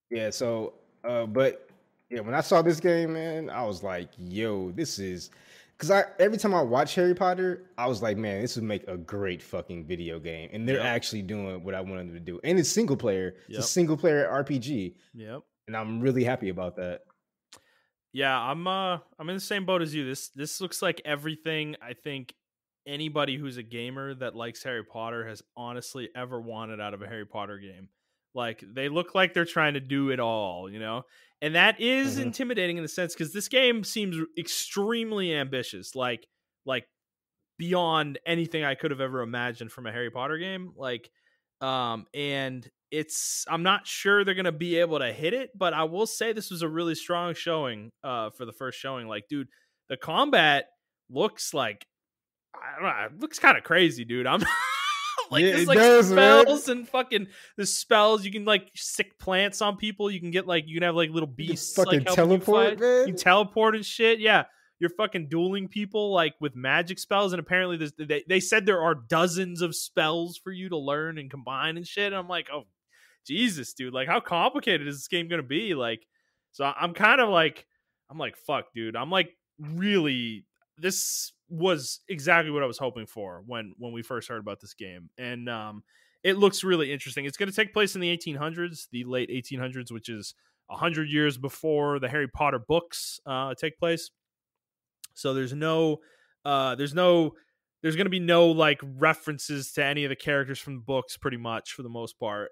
Yeah. So, but yeah, when I saw this game, man, I was like, yo, this is. Because every time I watch Harry Potter, I was like, man, this would make a great fucking video game. And they're actually doing what I wanted them to do. And it's single player. It's a single player RPG. Yep. And I'm really happy about that. Yeah, I'm in the same boat as you. This looks like everything I think anybody who's a gamer that likes Harry Potter has honestly ever wanted out of a Harry Potter game. Like they look like they're trying to do it all, you know? And that is intimidating in the sense because this game seems extremely ambitious, like beyond anything I could have ever imagined from a Harry Potter game. And I'm not sure they're gonna be able to hit it, but I will say this was a really strong showing for the first showing. Like, dude, the combat looks like I don't know, it looks kind of crazy, dude. I'm like, there's like spells and fucking the spells. You can like sick plants on people. You can get like you can have like little beasts fucking like teleport, man. You teleport and shit. Yeah, you're fucking dueling people like with magic spells. And apparently, they said there are dozens of spells for you to learn and combine and shit. And I'm like, oh Jesus, dude! Like, how complicated is this game gonna be? Like, so I'm kind of like, I'm like, fuck, dude. I'm like, really. This was exactly what I was hoping for when we first heard about this game, and it looks really interesting. It's going to take place in the 1800s, the late 1800s, which is 100 years before the Harry Potter books take place. So there's going to be no like references to any of the characters from the books, pretty much for the most part,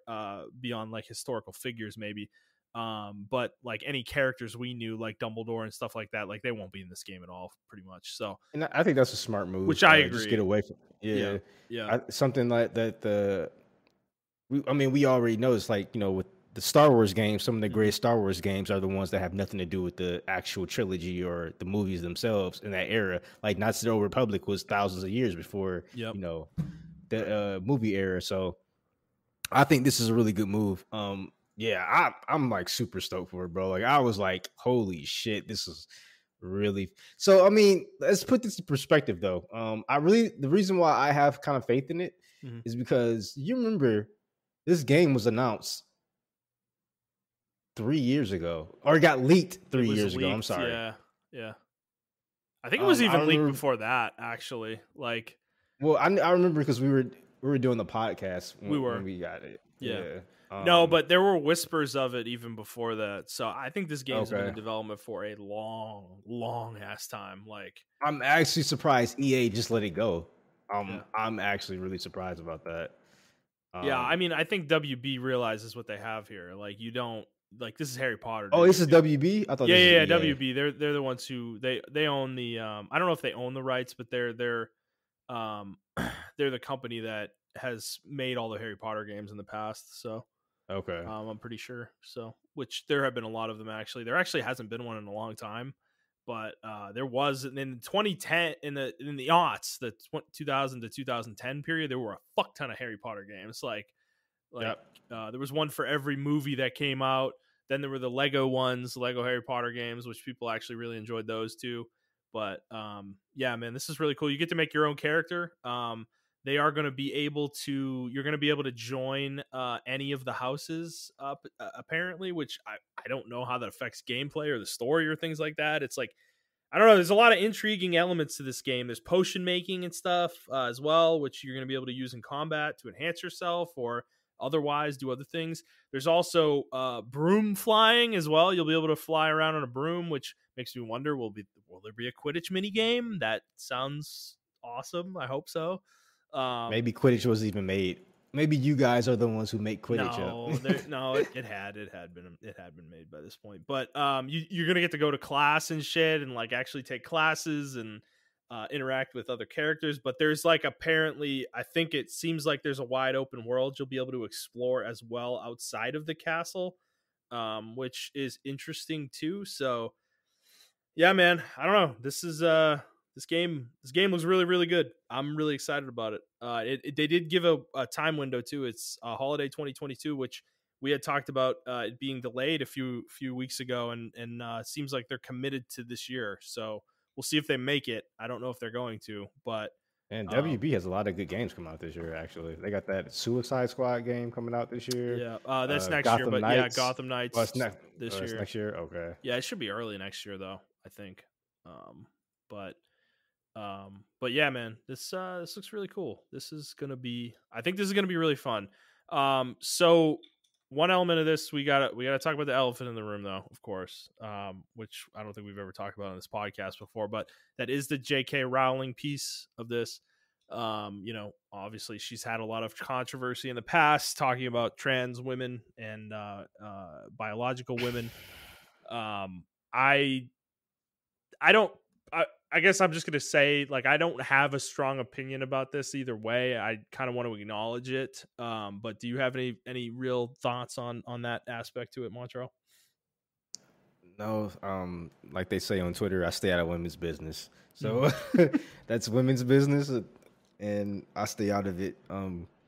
beyond like historical figures maybe. But like any characters we knew, like Dumbledore and stuff like that, like they won't be in this game at all, pretty much. So, and I think that's a smart move, which I agree. Just get away from, yeah. Something like that. We already know it's like with the Star Wars games. Some of the greatest Star Wars games are the ones that have nothing to do with the actual trilogy or the movies themselves in that era. Like Knights of the Old Republic was thousands of years before the movie era. So, I think this is a really good move. Yeah, I'm like super stoked for it, bro. Like I was like, holy shit, this is really. So I mean, let's put this in perspective though. The reason why I have kind of faith in it is because you remember this game was announced 3 years ago, or it got leaked 3 years ago. I'm sorry. Yeah. I think it was even leaked before that, actually. Like, well, I remember because we were doing the podcast when we got it. Yeah. No, but there were whispers of it even before that. So I think this game's been in development for a long, long ass time. Like, I'm actually surprised EA just let it go. I'm actually really surprised about that. Yeah, I mean, I think WB realizes what they have here. Like, you don't like this is Harry Potter. Oh, this is WB? I thought. Yeah, WB. They're the ones who they own the. I don't know if they own the rights, but they're the company that has made all the Harry Potter games in the past. So. Okay. I'm pretty sure. So, which there have been a lot of them actually. There actually hasn't been one in a long time, but there was in 2010 in the aughts, the 2000 to 2010 period. There were a fuck ton of Harry Potter games. There was one for every movie that came out. Then there were the Lego ones, Lego Harry Potter games, which people actually really enjoyed those too. But yeah, man, this is really cool. You get to make your own character. They are going to be able to. You're going to be able to join any of the houses up, apparently. Which I don't know how that affects gameplay or the story or things like that. It's like I don't know. There's a lot of intriguing elements to this game. There's potion making and stuff as well, which you're going to be able to use in combat to enhance yourself or otherwise do other things. There's also broom flying as well. You'll be able to fly around on a broom, which makes me wonder, will there be a Quidditch mini game? That sounds awesome. I hope so. Maybe Quidditch was even made. Maybe you guys are the ones who make Quidditch up. It had been made by this point. But you're gonna get to go to class and shit, and like actually take classes and interact with other characters. But there's like, apparently, I think it seems like there's a wide open world you'll be able to explore as well outside of the castle, which is interesting too. So yeah, man, I don't know. This game looks really, really good. I'm really excited about it. They did give a time window too. It's holiday 2022, which we had talked about it being delayed a few weeks ago, and seems like they're committed to this year. So we'll see if they make it. I don't know if they're going to, but and WB has a lot of good games coming out this year. Actually, they got that Suicide Squad game coming out this year. Yeah, that's next Gotham year. But Knights. yeah, Gotham Knights this year. Next year. Okay. Yeah, it should be early next year though, I think. But yeah, man, this looks really cool. I think this is gonna be really fun. So one element of this, we gotta talk about the elephant in the room, though, of course, which I don't think we've ever talked about on this podcast before, but that is the J.K. Rowling piece of this. Obviously she's had a lot of controversy in the past talking about trans women and biological women. I guess I'm just going to say, like, I don't have a strong opinion about this either way. I kind of want to acknowledge it. But do you have any real thoughts on that aspect to it, Montrell? No, like they say on Twitter, I stay out of women's business. So that's women's business, and I stay out of it.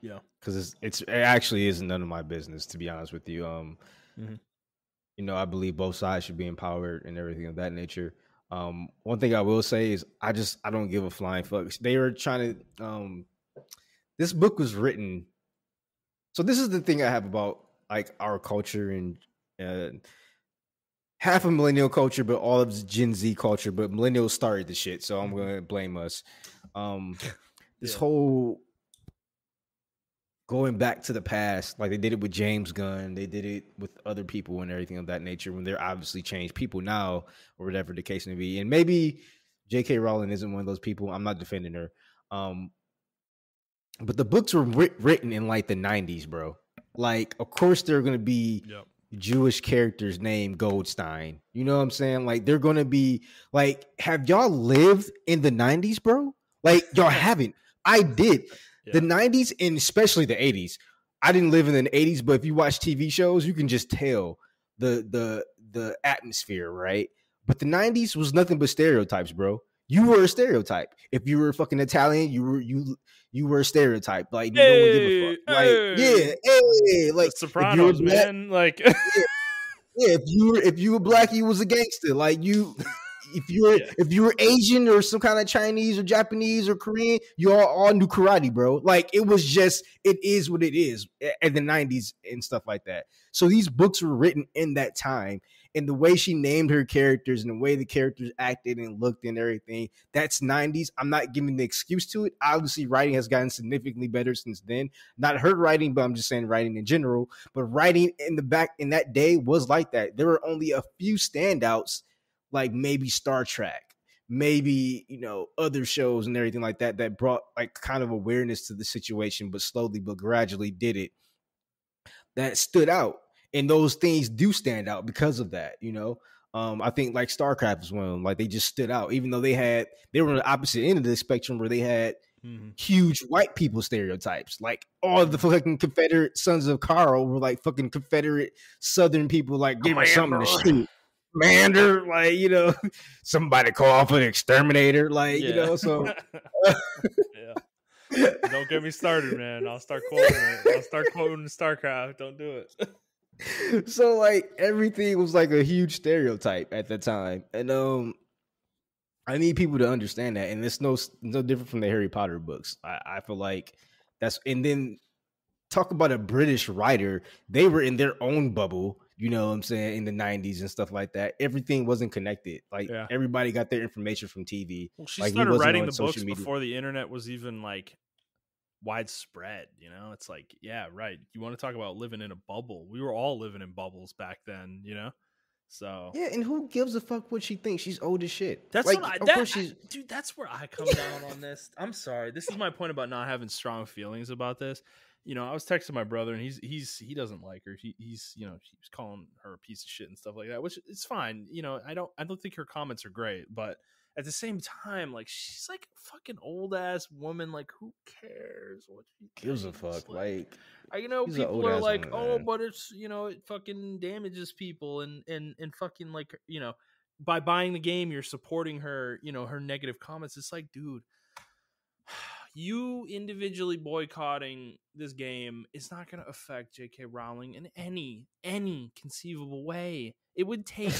Yeah, because it actually is none of my business, to be honest with you. I believe both sides should be empowered and everything of that nature. One thing I will say is I don't give a flying fuck. They were trying to this book was written. So this is the thing I have about like our culture and half of millennial culture, but all of Gen Z culture, but millennials started the shit. So I'm going to blame us. This whole going back to the past, like they did it with James Gunn, they did it with other people and everything of that nature when they're obviously changed people now or whatever the case may be. And maybe J.K. Rowling isn't one of those people. I'm not defending her. But the books were written in like the 90s, bro. Like, of course, there are going to be Jewish characters named Goldstein. You know what I'm saying? Like, they're going to be like, have y'all lived in the 90s, bro? Like, y'all haven't. I did. The 90s and especially the 80s. I didn't live in the 80s, but if you watch TV shows, you can just tell the atmosphere, right? But the 90s was nothing but stereotypes, bro. You were a stereotype. If you were fucking Italian, you were a stereotype. Like, no one give a fuck. Like, like the Sopranos, man. Like, if you were black, you was a gangster. Like you. If you were Asian or some kind of Chinese or Japanese or Korean, you all knew karate, bro. Like it is what it is in the 90s and stuff like that. So these books were written in that time, and the way she named her characters and the way the characters acted and looked and everything, that's 90s. I'm not giving the excuse to it. Obviously, writing has gotten significantly better since then. Not her writing, but I'm just saying writing in general. But writing in that day was like that. There were only a few standouts, like maybe Star Trek, maybe, other shows and everything like that, that brought like kind of awareness to the situation, but slowly but gradually did it. That stood out. And those things do stand out because of that, I think like StarCraft was one of them. Like they just stood out, even though they were on the opposite end of the spectrum where they had huge white people stereotypes. Like all the fucking Confederate sons of Carl were like fucking Confederate Southern people, like give me something to shoot. Commander, like, somebody call for the exterminator, like, so. Don't get me started, man. I'll start quoting it. I'll start quoting StarCraft. Don't do it. So, like, everything was like a huge stereotype at the time. And I need people to understand that. And it's no different from the Harry Potter books. I feel like and then talk about a British writer. They were in their own bubble. You know what I'm saying, in the 90s and stuff like that. Everything wasn't connected. Like everybody got their information from TV. Well, she like, started writing the books before the internet was even like widespread. You know, it's like, yeah, right. You want to talk about living in a bubble? We were all living in bubbles back then. You know, so Yeah, and who gives a fuck what she thinks? She's old as shit. that's Like, what of course she's. dude. That's where I come down on this. I'm sorry. This is my point about not having strong feelings about this. You know, I was texting my brother, and he doesn't like her. He's he was calling her a piece of shit and stuff like that, which is fine. You know, I don't think her comments are great, but at the same time, like, she's like a fucking old ass woman. Like, who cares what she Gives a thinks? fuck. Like, you know, she's an people are old-ass like, woman, oh, man. but it's, you know, it fucking damages people, and fucking, like, you know, by buying the game, you're supporting her, you know, her negative comments. It's like, dude, you individually boycotting this game is not going to affect J.K. Rowling in any conceivable way. It would take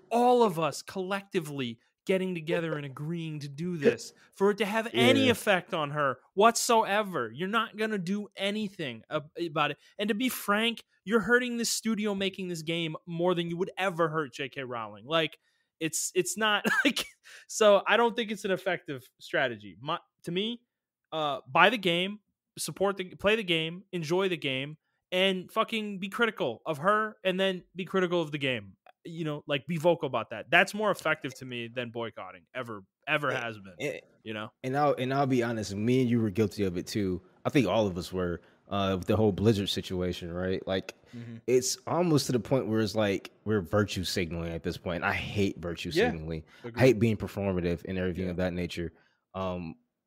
all of us collectively getting together and agreeing to do this for it to have any Yeah. effect on her whatsoever. You're not going to do anything about it. And to be frank, you're hurting this studio making this game more than you would ever hurt J.K. Rowling. Like, it's not like, so I don't think it's an effective strategy. To me, buy the game, play the game, enjoy the game, and fucking be critical of her, and then be critical of the game. You know, like, be vocal about that. That's more effective to me than boycotting ever has been. And, You know, I'll be honest. Me and you were guilty of it too. I think all of us were with the whole Blizzard situation, right? Like, it's almost to the point where it's like we're virtue signaling at this point. I hate virtue signaling. agreed. I hate being performative and everything of that nature.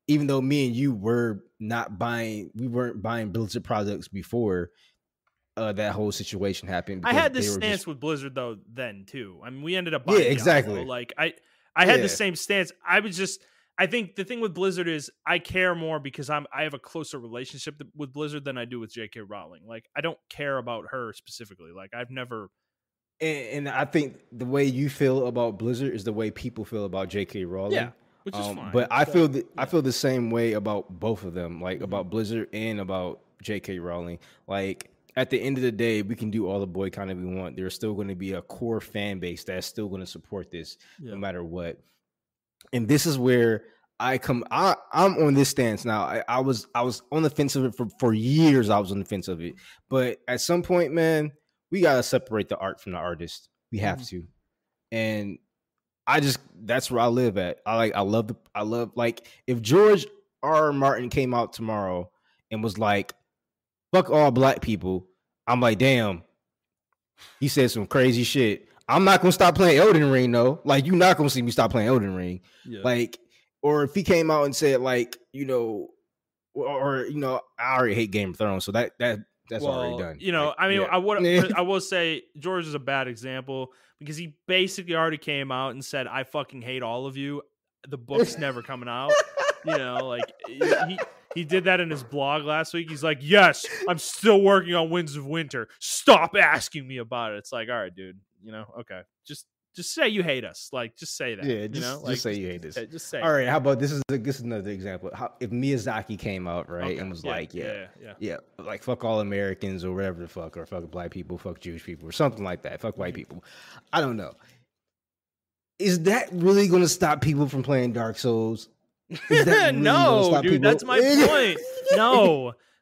Even though me and you we weren't buying Blizzard products before that whole situation happened. I had this they were stance with Blizzard though then too. I mean, we ended up Yeah, buying exactly. Diablo. Like, I had Yeah. the same stance. I think the thing with Blizzard is I care more because I have a closer relationship with Blizzard than I do with J.K. Rowling. Like, I don't care about her specifically. Like, I've never. And I think the way you feel about Blizzard is the way people feel about J.K. Rowling. Yeah, which is fine. But I feel I feel the same way about both of them, like about Blizzard and about J.K. Rowling. Like, at the end of the day, we can do all the boycotting we want. There's still going to be a core fan base that's still going to support this no matter what. And this is where I'm on this stance now. I was on the fence of it for years. I was on the fence of it, but at some point, man, we gotta separate the art from the artist. We have to, and that's where I live at. I love like, if George R. Martin came out tomorrow and was like, "Fuck all black people," I'm like, damn, he said some crazy shit. I'm not gonna stop playing Elden Ring though. Like, you're not gonna see me stop playing Elden Ring. Yeah. Like, or if he came out and said, like, you know, or you know, I already hate Game of Thrones, so that's already done. You know, like, I mean, yeah. I will say George is a bad example because he basically already came out and said, "I fucking hate all of you." The book's never coming out. You know, like, he did that in his blog last week. He's like, "Yes, I'm still working on Winds of Winter. Stop asking me about it." It's like, all right, dude. You know, okay, just say you hate us. Like, just say that. Yeah, you know, like, just say you hate us. Just say. All right, how about this is another example. If Miyazaki came out, right, Okay, and was yeah, like, yeah, like, fuck all Americans or whatever the fuck, or fuck black people, fuck Jewish people, or something like that, fuck white people. I don't know. Is that really going to stop people from playing Dark Souls? Is that really no, stop dude, people? that's my point.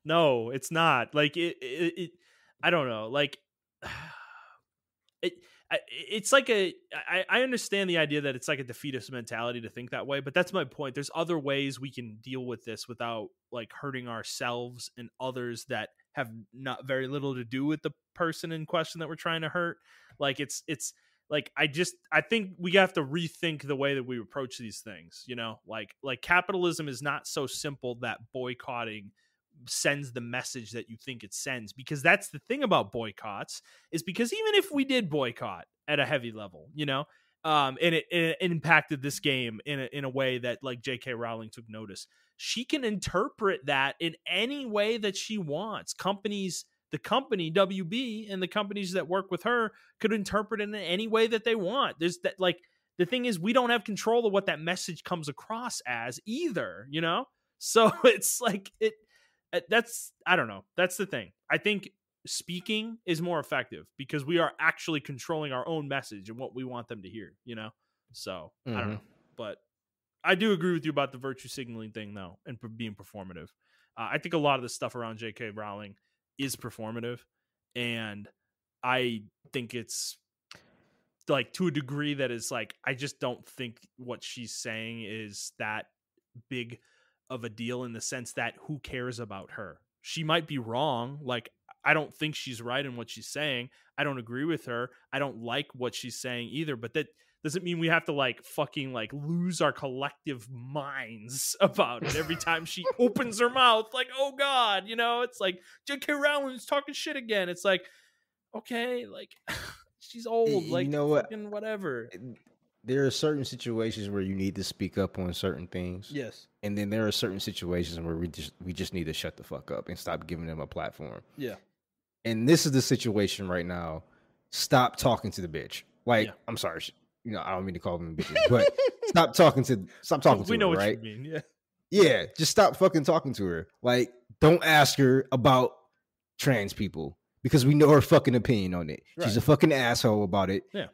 No, it's not. Like, it I don't know. Like, it's like I understand the idea that it's like a defeatist mentality to think that way, but that's my point. There's other ways we can deal with this without, like, hurting ourselves and others that have not very little to do with the person in question that we're trying to hurt. Like, it's like, I think we have to rethink the way that we approach these things, you know, like capitalism is not so simple that boycotting sends the message that you think it sends, because that's the thing about boycotts, is because even if we did boycott at a heavy level, you know, and it impacted this game in a way that, like, J.K. Rowling took notice, she can interpret that in any way that she wants. The company WB and the companies that work with her could interpret it in any way that they want. There's that, like, the thing is, we don't have control of what that message comes across as either, you know? So it's like, I don't know. That's the thing. I think speaking is more effective because we are actually controlling our own message and what we want them to hear, you know? So I don't know, but I do agree with you about the virtue signaling thing though, and being performative. I think a lot of the stuff around J.K. Rowling is performative, and I think it's like to a degree that is like, I just don't think what she's saying is that big of a deal, in the sense that who cares about her? She might be wrong. Like, I don't think she's right in what she's saying. I don't agree with her. I don't like what she's saying either, but that doesn't mean we have to like fucking like lose our collective minds about it every time she opens her mouth. Like, oh God, you know, it's like J.K. Rowling's talking shit again. It's like, okay, like she's old, like, you know what? fucking whatever. There are certain situations where you need to speak up on certain things. Yes. And then there are certain situations where we just need to shut the fuck up and stop giving them a platform. Yeah. And this is the situation right now. Stop talking to the bitch. Like, Yeah. I'm sorry, you know, I don't mean to call them bitches, but stop talking to We know her, what right? you mean. Yeah. Yeah, just stop fucking talking to her. Like, don't ask her about trans people because we know her fucking opinion on it. Right. She's a fucking asshole about it. Yeah.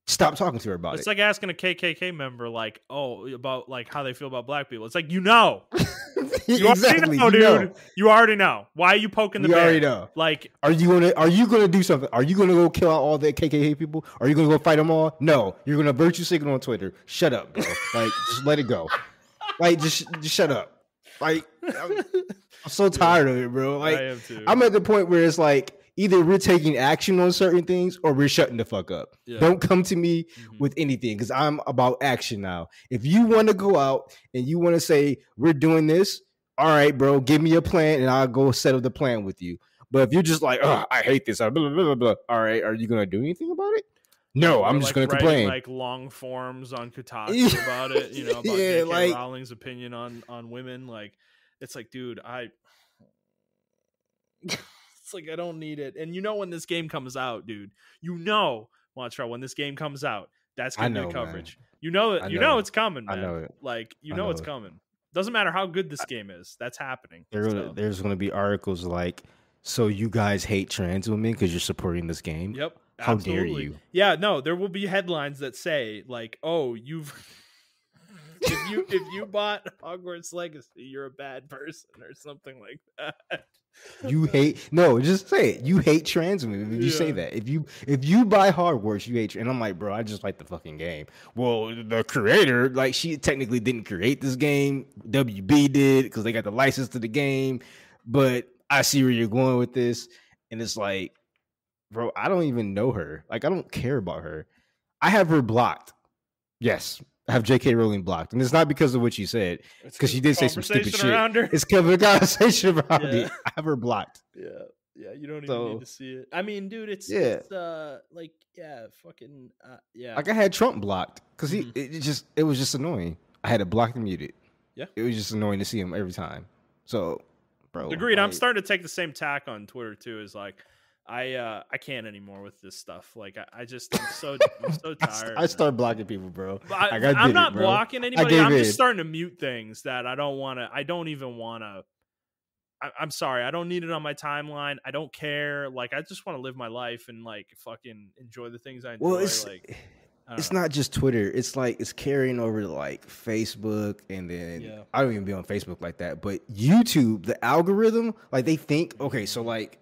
Stop talking to her about It's it. like asking a KKK member, like, oh, about like how they feel about black people. It's like, you know, you Exactly, already know, you dude. know. You already know. Why are you poking the You bear? already know. Like, Are you gonna do something? Are you gonna go kill out all the KKK people? Are you gonna go fight them all? No, you're gonna virtue signal on Twitter. Shut up, bro. Like, just let it go. Like, just shut up. Like, I'm so tired of it, bro. Like, I am too. I'm at the point where it's like, either we're taking action on certain things or we're shutting the fuck up. Yeah. Don't come to me with anything, because I'm about action now. If you want to go out and you want to say we're doing this, all right, bro, give me a plan and I'll go settle the plan with you. But if you're just like, oh, I hate this, blah, blah, blah, blah, all right, are you gonna do anything about it? No, I'm just like gonna complain. Like long forms on Kotaku about it, you know, about Yeah, J.K. Rowling's opinion on women. Like, it's like, dude, it's like, I don't need it. And you know, when this game comes out, dude, you know, Montrell, when this game comes out, that's gonna be the coverage. Man. You know it. You know it's coming, man. I know it. Like, you know it's coming. Doesn't matter how good this game is. That's happening. There's going to be articles like, so you guys hate trans women because you're supporting this game? Yep. How absolutely. dare you? Yeah, no, there will be headlines that say, like, oh, if you bought Hogwarts Legacy, you're a bad person or something like that. Just say it. You hate trans women. If you say that, if you buy Hogwarts, you hate. And I'm like, bro, I just like the fucking game. Well, the creator, like, she technically didn't create this game. WB did, because they got the license to the game. But I see where you're going with this, and it's like, bro, I don't even know her. Like, I don't care about her. I have her blocked. Yes, I have J.K. Rowling blocked, and it's not because of what she said, because she did say some stupid shit. It's because of the conversation around it. I have her blocked. Yeah, you don't even need to see it. I mean, dude, it's like, fucking, Like, I had Trump blocked because it was just annoying. I had it blocked and muted. Yeah, it was just annoying to see him every time. So, bro, agreed. Like, I'm starting to take the same tack on Twitter too. Is like, I can't anymore with this stuff. Like, I'm so tired. I start blocking people, bro. I'm not blocking anybody. I'm just starting to mute things that I don't want to. I don't even want to. I'm sorry. I don't need it on my timeline. I don't care. Like, I just want to live my life and like fucking enjoy the things I enjoy. Well, it's not just Twitter. It's like, it's carrying over to like Facebook, and then I don't even be on Facebook like that. But YouTube, the algorithm, like, they think, okay, so like,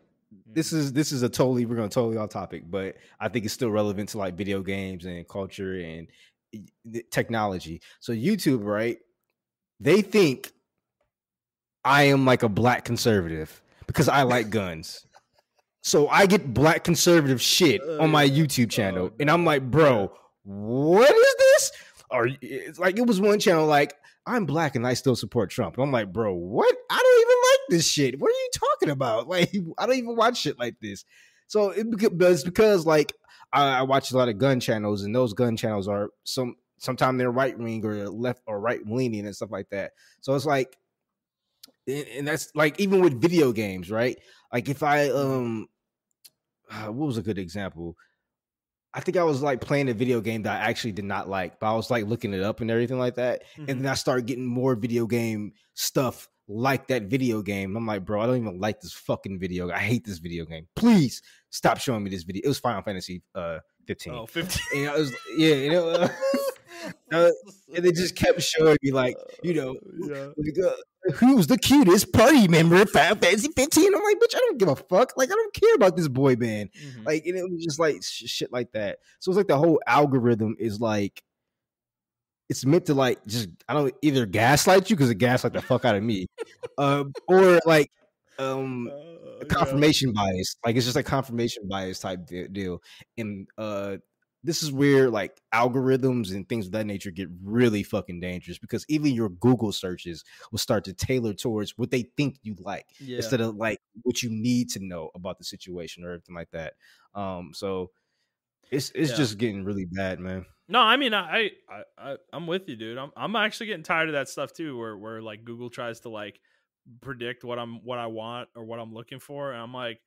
this is we're going totally off topic, but I think it's still relevant to like video games and culture and technology. So YouTube, right? They think I am like a black conservative because I like guns. So I get black conservative shit on my YouTube channel, and I'm like, bro, what is this? Or it's like, it was one channel like, I'm black and I still support Trump. And I'm like, bro, what? I don't even like this shit. What are you talking about? Like, I don't even watch shit like this. So it's because like, I watch a lot of gun channels, and those gun channels are sometimes they're right wing or left or right leaning and stuff like that. So it's like, and that's like, even with video games, right? Like, if I what was a good example? I think I was like playing a video game that I actually did not like, but I was like looking it up and everything like that. Mm-hmm. And then I started getting more video game stuff like that video game. I'm like, bro, I don't even like this fucking video. I hate this video game. Please stop showing me this video. It was Final Fantasy 15. Oh, 15. And I was, you know, And they just kept showing me like, yeah. who's the cutest party member of Final Fantasy 15? I'm like, bitch, I don't give a fuck. Like, I don't care about this boy band. Mhm. Like, and it was just like shit like that. So it's like the whole algorithm is like, it's meant to like just either gaslight you because it gaslight the fuck out of me, or like a confirmation bias. Like it's just like confirmation bias type deal. And this is where like algorithms and things of that nature get really fucking dangerous because even your Google searches will start to tailor towards what they think you like instead of like what you need to know about the situation or everything like that. So it's just getting really bad, man. No, I mean I'm with you, dude. I'm actually getting tired of that stuff too, where like Google tries to like predict what I want or what I'm looking for, and I'm like,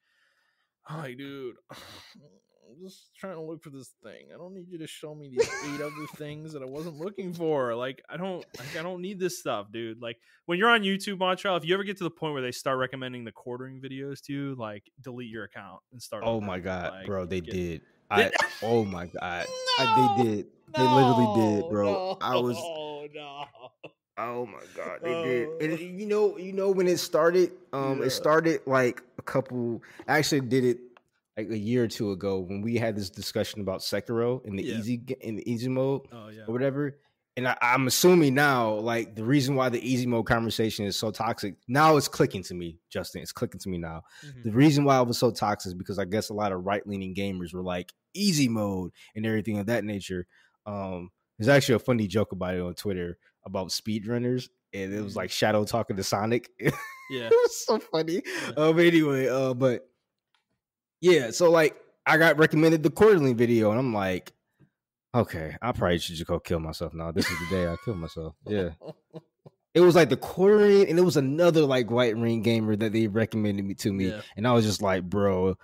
dude, I'm just trying to look for this thing. I don't need you to show me these 8 other things that I wasn't looking for. Like I don't need this stuff, dude. Like when you're on YouTube, Montrell, if you ever get to the point where they start recommending the quartering videos to you, like delete your account and start. Oh my god, like, bro, they did. Oh my god, No, they did. They literally did, bro. No, I was. No. Oh my god, they did. And you know when it started. It started like a couple. I actually did it like a year or two ago when we had this discussion about Sekiro in the easy mode. Oh yeah, or whatever. And I'm assuming now, like the reason why the easy mode conversation is so toxic now is clicking to me, Justin. It's clicking to me now. Mm-hmm. The reason why it was so toxic is because I guess a lot of right-leaning gamers were like easy mode and everything of that nature. There's actually a funny joke about it on Twitter about speedrunners, and it was like Shadow talking to Sonic. Yeah, it was so funny. But anyway, but yeah, so like I got recommended the quarterly video, and I'm like, okay, I probably should just go kill myself now. This is the day I kill myself. Yeah. It was like the quartering, and it was another like white ring gamer that they recommended me to me. Yeah. And I was just like, bro,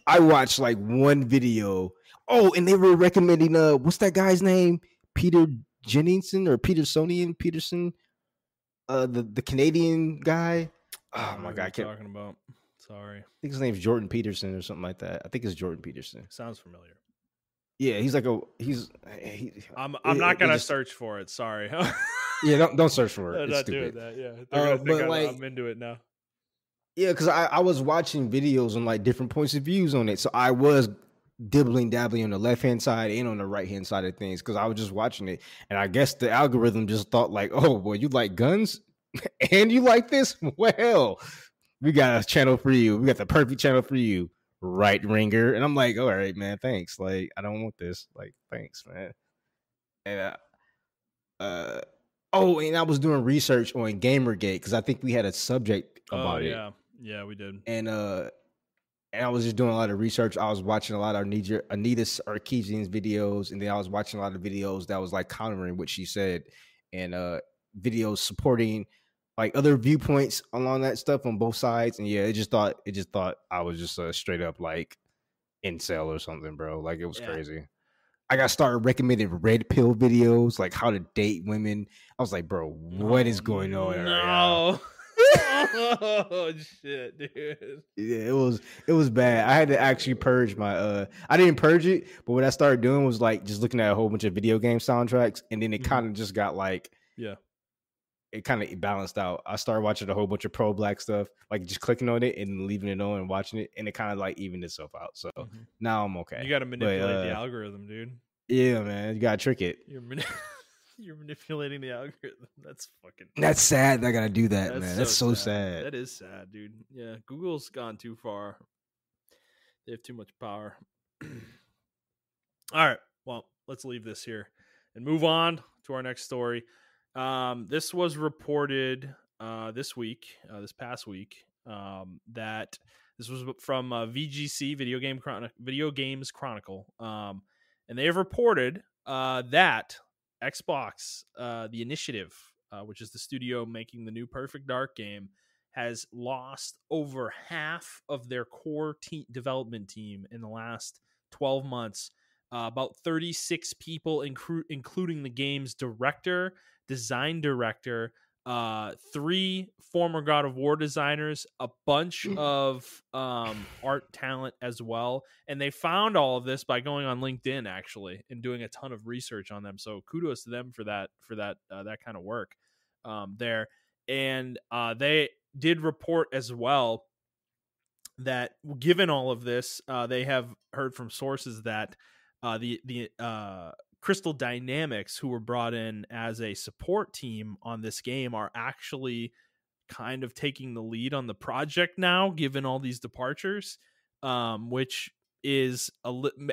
I watched like one video. Oh, and they were recommending what's that guy's name? Peter Jenningson or Peterson? The Canadian guy. Oh my god, I can't talking about. Sorry. I think his name's Jordan Peterson or something like that. I think it's Jordan Peterson. Sounds familiar. Yeah, he's like I'm not gonna search for it. Sorry. Yeah, don't search for it. I'm it's not stupid. doing that. Yeah, they're gonna think like, I'm into it now. Yeah, because I was watching videos on like different points of views on it, so I was dabbling on the left hand side and on the right hand side of things because I was just watching it, and I guess the algorithm just thought like, oh boy, you like guns and you like this? Well, we got a channel for you. We got the perfect channel for you. Right ringer. And I'm like, all right, man, thanks. Like, I don't want this. Like, thanks, man. And and I was doing research on Gamergate because I think we had a subject about it. Yeah, we did. And I was just doing a lot of research. I was watching a lot of Anita Sarkeesian's videos, and then I was watching a lot of videos that was like countering what she said, and videos supporting like other viewpoints along that stuff on both sides. And yeah, it just thought I was just straight up like incel or something, bro. Like it was crazy. I got started recommending red pill videos, like how to date women. I was like, bro, what is going on right now? Oh shit, dude. Yeah, it was bad. I had to actually purge my I didn't purge it, but what I started doing was like just looking at a whole bunch of video game soundtracks, and then it kind of just got like it kind of balanced out. I started watching a whole bunch of pro black stuff, like just clicking on it and leaving it on and watching it, and it kind of like evened itself out. So now I'm okay. You got to manipulate the algorithm, dude. Yeah, man, you gotta trick it. You're manipulating the algorithm. That's sad. I gotta do that, man. That's so sad. That is sad, dude. Yeah, Google's gone too far. They have too much power. All right. Well, let's leave this here and move on to our next story. This was reported this past week, that this was from VGC, Video Games Chronicle, and they have reported that Xbox, the Initiative, which is the studio making the new Perfect Dark game, has lost over half of their core development team in the last 12 months. About 36 people, including the game's director, design director, 3 former God of War designers, a bunch of art talent as well, and they found all of this by going on LinkedIn actually and doing a ton of research on them. So kudos to them for that that kind of work there. And they did report as well that given all of this, they have heard from sources that the Crystal Dynamics, who were brought in as a support team on this game, are actually kind of taking the lead on the project now, given all these departures, which is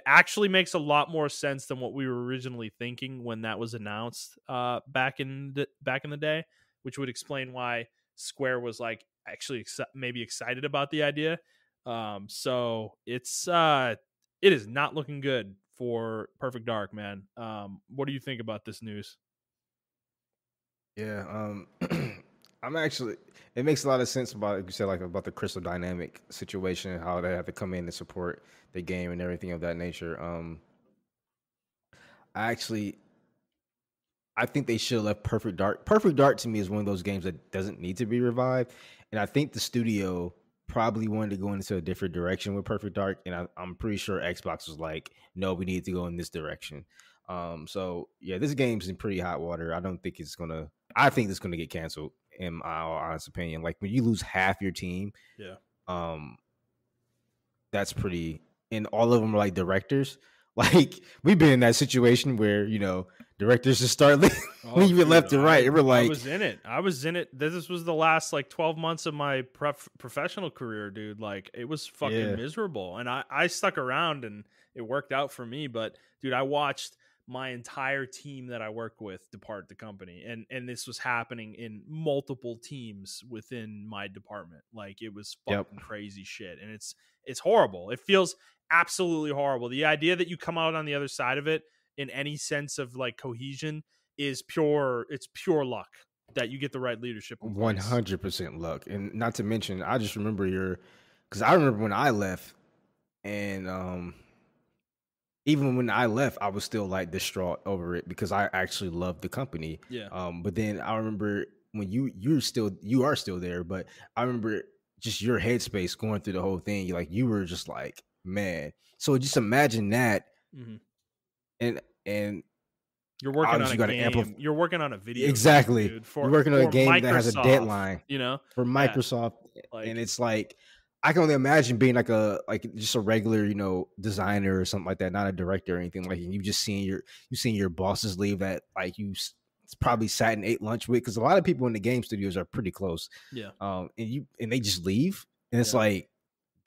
actually makes a lot more sense than what we were originally thinking when that was announced back in the day, which would explain why Square was like actually maybe excited about the idea. So it is not looking good for Perfect Dark, man. What do you think about this news? Yeah, I'm actually. It makes a lot of sense about, like you said, like about the Crystal Dynamic situation, how they have to come in and support the game and everything of that nature. I actually, I think they should have left Perfect Dark. Perfect Dark to me is one of those games that doesn't need to be revived, and I think the studio probably wanted to go into a different direction with Perfect Dark, and I'm pretty sure Xbox was like, no, we need to go in this direction. So yeah, this game's in pretty hot water. I don't think it's gonna. I think it's gonna get canceled. In my honest opinion, like when you lose half your team, Yeah. That's pretty. And all of them are like directors. Like we've been in that situation where directors just start leaving left and right. And we're like, I was in it. This was the last like 12 months of my professional career, dude. Like it was fucking miserable, and I stuck around and it worked out for me. But dude, I watched my entire team that I work with depart the company, and this was happening in multiple teams within my department. Like it was fucking crazy shit, and it's horrible. It feels absolutely horrible. The idea that you come out on the other side of it in any sense of like cohesion is pure luck that you get the right leadership in place. 100% luck. And not to mention, I just remember because I remember when I left, and even when I left, I was still like distraught over it because I actually loved the company. Yeah. But then I remember when you are still there, but I remember just your headspace going through the whole thing. You were just like, man. So just imagine that. Mm-hmm. And you're working on a game. You're working on a video. Exactly. Game, dude, you're working on a game Microsoft, that has a deadline. For Microsoft, and it's like I can only imagine being like just a regular, designer or something like that, not a director or anything. Like you just seeing your bosses leave that like it's probably sat and ate lunch with, because a lot of people in the game studios are pretty close. Yeah. And they just leave, and it's like,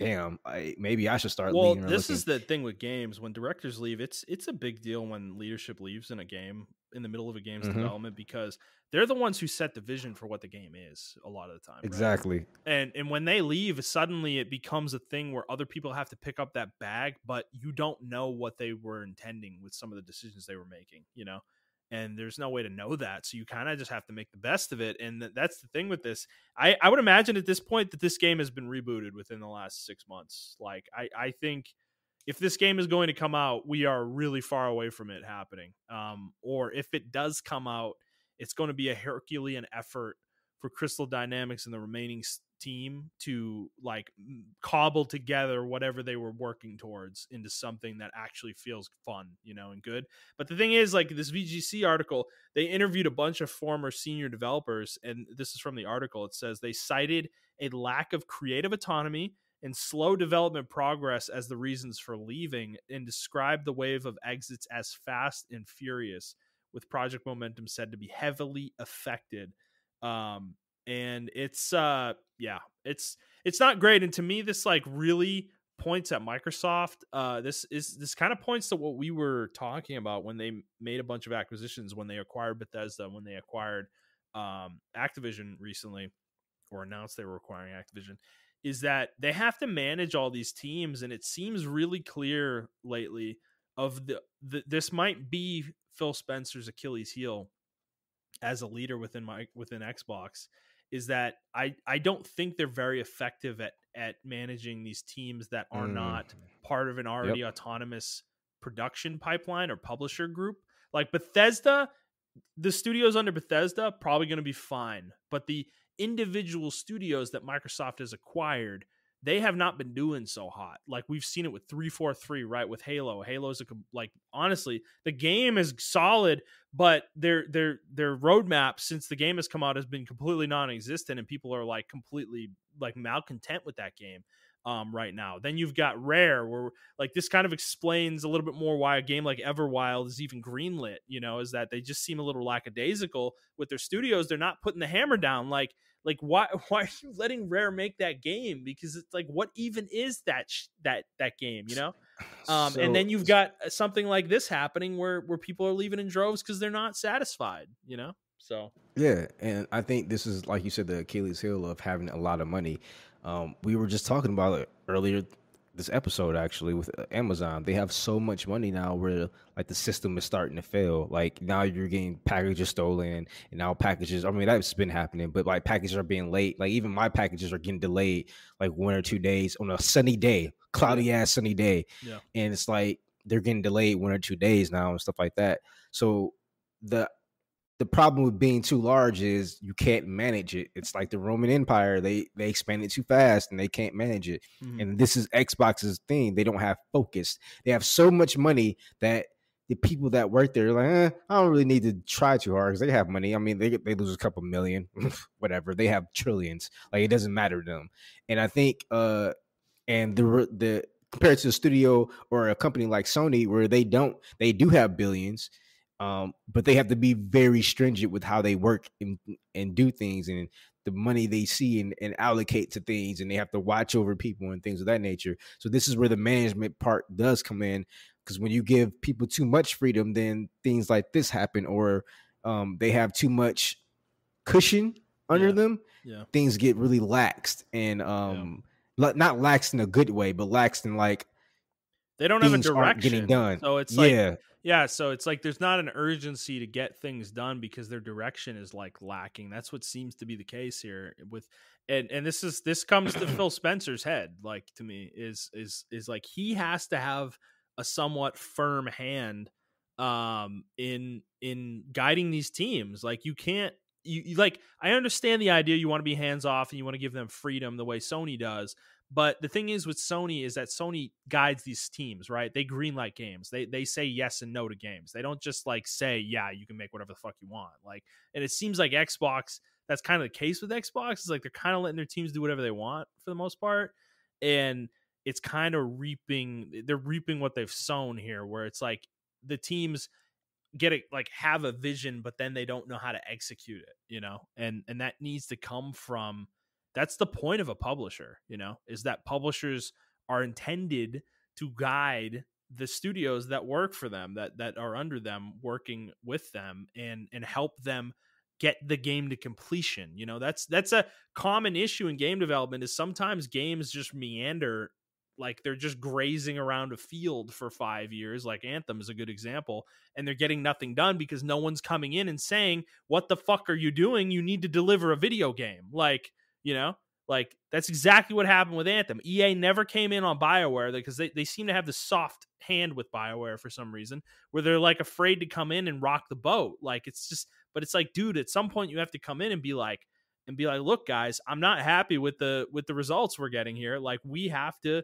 damn, maybe I should start leaving. Well, this is the thing with games. When directors leave, it's a big deal when leadership leaves in a game, in the middle of a game's development, because they're the ones who set the vision for what the game is a lot of the time. Exactly. Right? And when they leave, suddenly it becomes a thing where other people have to pick up that bag, but you don't know what they were intending with some of the decisions they were making, and there's no way to know that. So you kind of just have to make the best of it. And that's the thing with this. I would imagine at this point that this game has been rebooted within the last 6 months. Like I think if this game is going to come out, we are really far away from it happening. Or if it does come out, it's going to be a Herculean effort for Crystal Dynamics and the remaining team to like cobble together whatever they were working towards into something that actually feels fun, and good. But the thing is, like this VGC article, they interviewed a bunch of former senior developers, and this is from the article. It says they cited a lack of creative autonomy and slow development progress as the reasons for leaving, and described the wave of exits as fast and furious, with project momentum said to be heavily affected. And it's it's not great. And to me, this like really points at Microsoft. This kind of points to what we were talking about when they made a bunch of acquisitions, when they acquired Bethesda, when they acquired Activision recently, or announced they were acquiring Activision, is that they have to manage all these teams. And it seems really clear lately of this might be Phil Spencer's Achilles heel as a leader within Xbox, is that I don't think they're very effective at managing these teams that are not part of an already autonomous production pipeline or publisher group. Like Bethesda the studios under Bethesda probably going to be fine, but the individual studios that Microsoft has acquired, they have not been doing so hot. Like we've seen it with 343, right? With Halo. Halo's like honestly, the game is solid, but their roadmap since the game has come out has been completely non-existent, and people are like completely like malcontent with that game. Right now. Then you've got Rare, where like this kind of explains a little bit more why a game like Everwild is even greenlit, is that they just seem a little lackadaisical with their studios. They're not putting the hammer down. Like why are you letting Rare make that game? Because it's like, what even is that game, and then you've got something like this happening where people are leaving in droves because they're not satisfied, so. Yeah, and I think this is, like you said, the Achilles heel of having a lot of money. We were just talking about it earlier this episode, actually, with Amazon. They have so much money now where, like, the system is starting to fail. Like, now you're getting packages stolen, and now packages, I mean, that's been happening, but, like, packages are being late. Like, even my packages are getting delayed, like, 1 or 2 days on a sunny day, cloudy-ass sunny day. Yeah. And it's like they're getting delayed 1 or 2 days now and stuff like that. So the problem with being too large is you can't manage it. It's like the Roman Empire. They expanded too fast and they can't manage it. Mm-hmm. And this is Xbox's thing. They don't have focus. They have so much money that the people that work there are like, I don't really need to try too hard because they have money. I mean, they lose a couple million, whatever. They have trillions. Like, it doesn't matter to them. And I think, and the compared to a studio or a company like Sony, where they do have billions, but they have to be very stringent with how they work and do things, and the money they see and allocate to things, and they have to watch over people and things of that nature. So this is where the management part does come in, because when you give people too much freedom, then things like this happen, or they have too much cushion under them. Yeah. Things get really laxed, and not laxed in a good way, but laxed in like they don't have a direction getting done. So it's like, so it's like there's not an urgency to get things done because their direction is like lacking. That's what seems to be the case here with, and this comes to Phil Spencer's head, like, to me, is like he has to have a somewhat firm hand in guiding these teams. Like, you can't, you like, I understand the idea, you want to be hands off and you want to give them freedom the way Sony does. But the thing is with Sony is that Sony guides these teams, right? They greenlight games. They say yes and no to games. They don't just like say, yeah, you can make whatever the fuck you want. Like, and it seems like Xbox, that's kind of the case with Xbox. It's like they're kind of letting their teams do whatever they want for the most part. And it's kind of they're reaping what they've sown here, where it's like the teams get it, like, have a vision, but then they don't know how to execute it, and that needs to come from, that's the point of a publisher, is that publishers are intended to guide the studios that work for them, that are under them, working with them, and help them get the game to completion. That's a common issue in game development, is sometimes games just meander, like they're just grazing around a field for 5 years. Like Anthem is a good example, and they're getting nothing done because no one's coming in and saying, what the fuck are you doing? You need to deliver a video game. Like, like that's exactly what happened with Anthem. EA never came in on BioWare because they seem to have this soft hand with BioWare for some reason, where they're like afraid to come in and rock the boat. Like, it's just, but it's like, dude, at some point you have to come in and be like, look, guys, I'm not happy with the results we're getting here. Like, we have to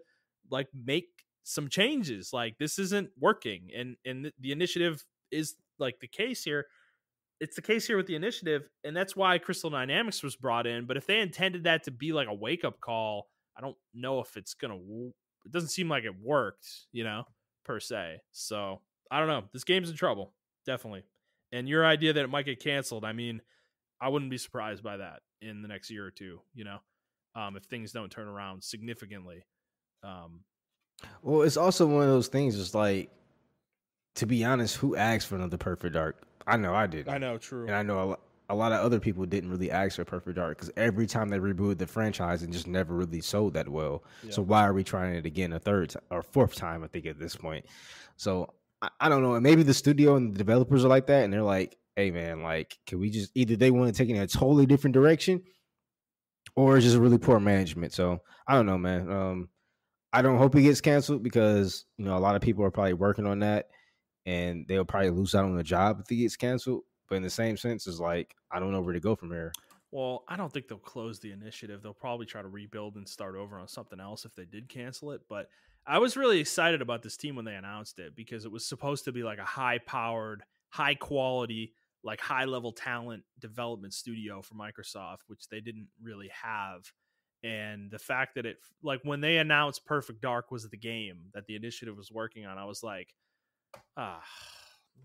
like make some changes. Like, this isn't working. And the initiative is like the case here. It's the case here with the initiative, and that's why Crystal Dynamics was brought in. But if they intended that to be like a wake-up call, I don't know if it doesn't seem like it worked, per se. So I don't know. This game's in trouble, definitely. And your idea that it might get canceled, I mean, I wouldn't be surprised by that in the next year or two, if things don't turn around significantly. Well, it's also one of those things, it's like, to be honest, who asked for another Perfect Dark? I know I didn't. I know, true. And I know a lot of other people didn't really ask for Perfect Dark, because every time they rebooted the franchise, it just never really sold that well. Yeah. So why are we trying it again a third or fourth time, I think, at this point? So I don't know. And maybe the studio and the developers are like that, and they're like, hey, man, like, can we just, either they want to take it in a totally different direction, or it's just really poor management. So I don't know, man. I don't hope it gets canceled, because, a lot of people are probably working on that, and they'll probably lose out on a job if it gets canceled. But in the same sense, it's like I don't know where to go from here. Well, I don't think they'll close the initiative. They'll probably try to rebuild and start over on something else if they did cancel it. But I was really excited about this team when they announced it because it was supposed to be like a high-powered, high-quality, like high-level talent development studio for Microsoft, which they didn't really have. And the fact that it, like when they announced Perfect Dark was the game that the initiative was working on, I was like, ah,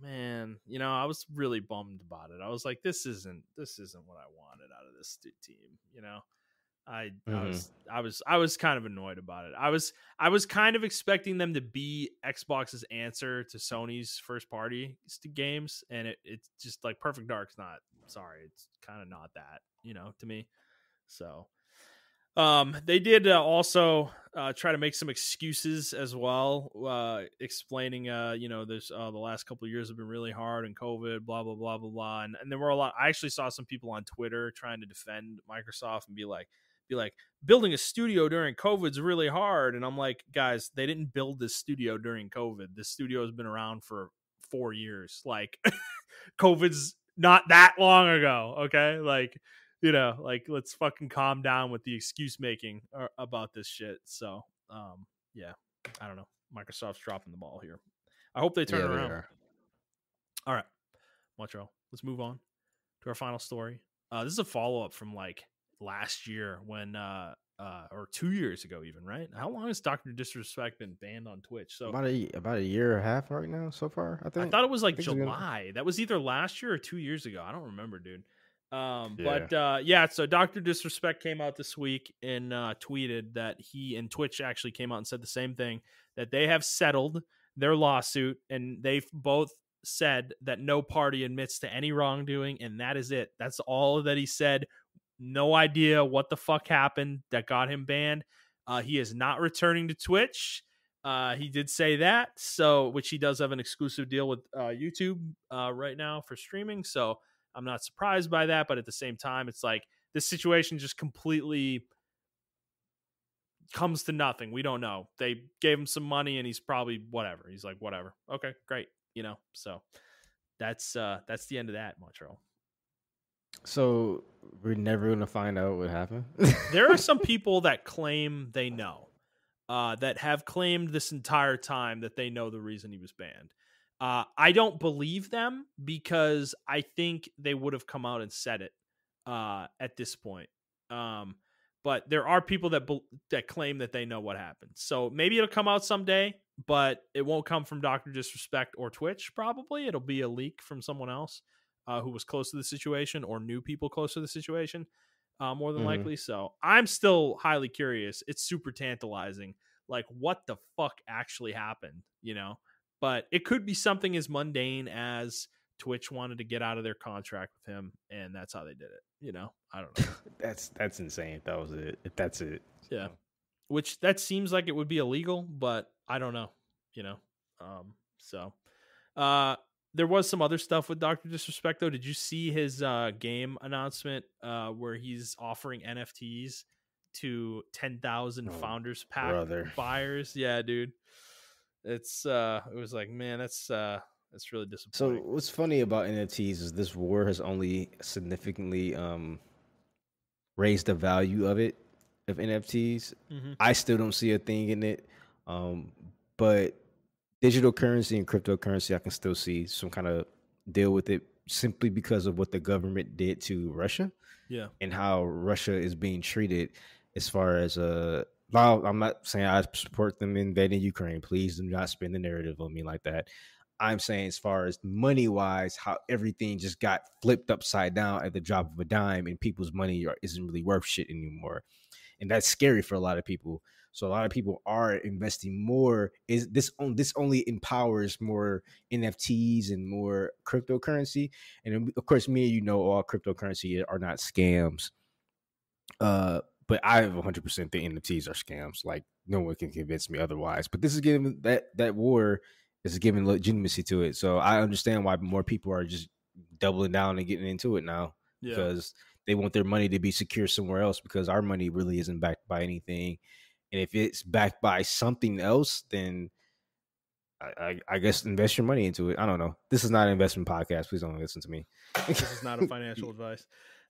man, I was really bummed about it. I was like, this isn't what I wanted out of this team. I was kind of annoyed about it. I was kind of expecting them to be Xbox's answer to Sony's first party games, and it's just like Perfect Dark's not. Sorry, it's kind of not that, to me. So they did also try to make some excuses as well, explaining, there's the last couple of years have been really hard and COVID, blah, blah, blah, blah, blah. And there were I actually saw some people on Twitter trying to defend Microsoft and be like, building a studio during COVID is really hard. And I'm like, guys, they didn't build this studio during COVID. This studio has been around for 4 years. Like COVID's not that long ago. Okay. Like, let's fucking calm down with the excuse making about this shit. So, yeah, I don't know. Microsoft's dropping the ball here. I hope they turn it around. All right, Montrell, let's move on to our final story. This is a follow up from like last year when, or 2 years ago, even, right? How long has Dr. Disrespect been banned on Twitch? So about a year and a half right now so far. I thought it was like July. That was either last year or 2 years ago. I don't remember, dude. So Dr. Disrespect came out this week and tweeted that he and Twitch actually came out and said the same thing, that they have settled their lawsuit and they've both said that no party admits to any wrongdoing, and that is it. That's all that he said. No idea what the fuck happened that got him banned. He is not returning to Twitch. He did say that, which he does have an exclusive deal with YouTube right now for streaming. So I'm not surprised by that, but at the same time, it's like this situation just completely comes to nothing. We don't know. They gave him some money and he's probably whatever. He's like, whatever. Okay, great. So that's the end of that, Montrell. So we're never going to find out what happened. There are some people that claim they know, that have claimed this entire time that they know the reason he was banned. I don't believe them because I think they would have come out and said it at this point. But there are people that claim that they know what happened. So maybe it'll come out someday, but it won't come from Dr. Disrespect or Twitch. Probably it'll be a leak from someone else who was close to the situation or knew people close to the situation, more than likely. So I'm still highly curious. It's super tantalizing. Like, what the fuck actually happened, But it could be something as mundane as Twitch wanted to get out of their contract with him, and that's how they did it. I don't know. That's insane. If that was it. If that's it. Yeah. Which that seems like it would be illegal, but I don't know. There was some other stuff with Dr. Disrespect though. Did you see his game announcement where he's offering NFTs to 10,000 Founders Pack buyers? Yeah, dude. It was like, man, that's really disappointing. So what's funny about NFTs is this war has only significantly raised the value of NFTs. Mm-hmm. I still don't see a thing in it, but digital currency and cryptocurrency, I can still see some kind of deal with it simply because of what the government did to Russia, and how Russia is being treated as far as Now, I'm not saying I support them invading Ukraine. Please do not spin the narrative on me like that. I'm saying as far as money-wise, how everything just got flipped upside down at the drop of a dime, and people's money isn't really worth shit anymore. And that's scary for a lot of people. So a lot of people are investing more. This only empowers more NFTs and more cryptocurrency. And of course, me and all cryptocurrency are not scams. But I 100% think NFTs are scams. Like, no one can convince me otherwise. But this is giving that war is giving legitimacy to it. So I understand why more people are just doubling down and getting into it now, because they want their money to be secure somewhere else, because our money really isn't backed by anything. And if it's backed by something else, then I guess invest your money into it. I don't know. This is not an investment podcast. Please don't listen to me. This is not a financial advice.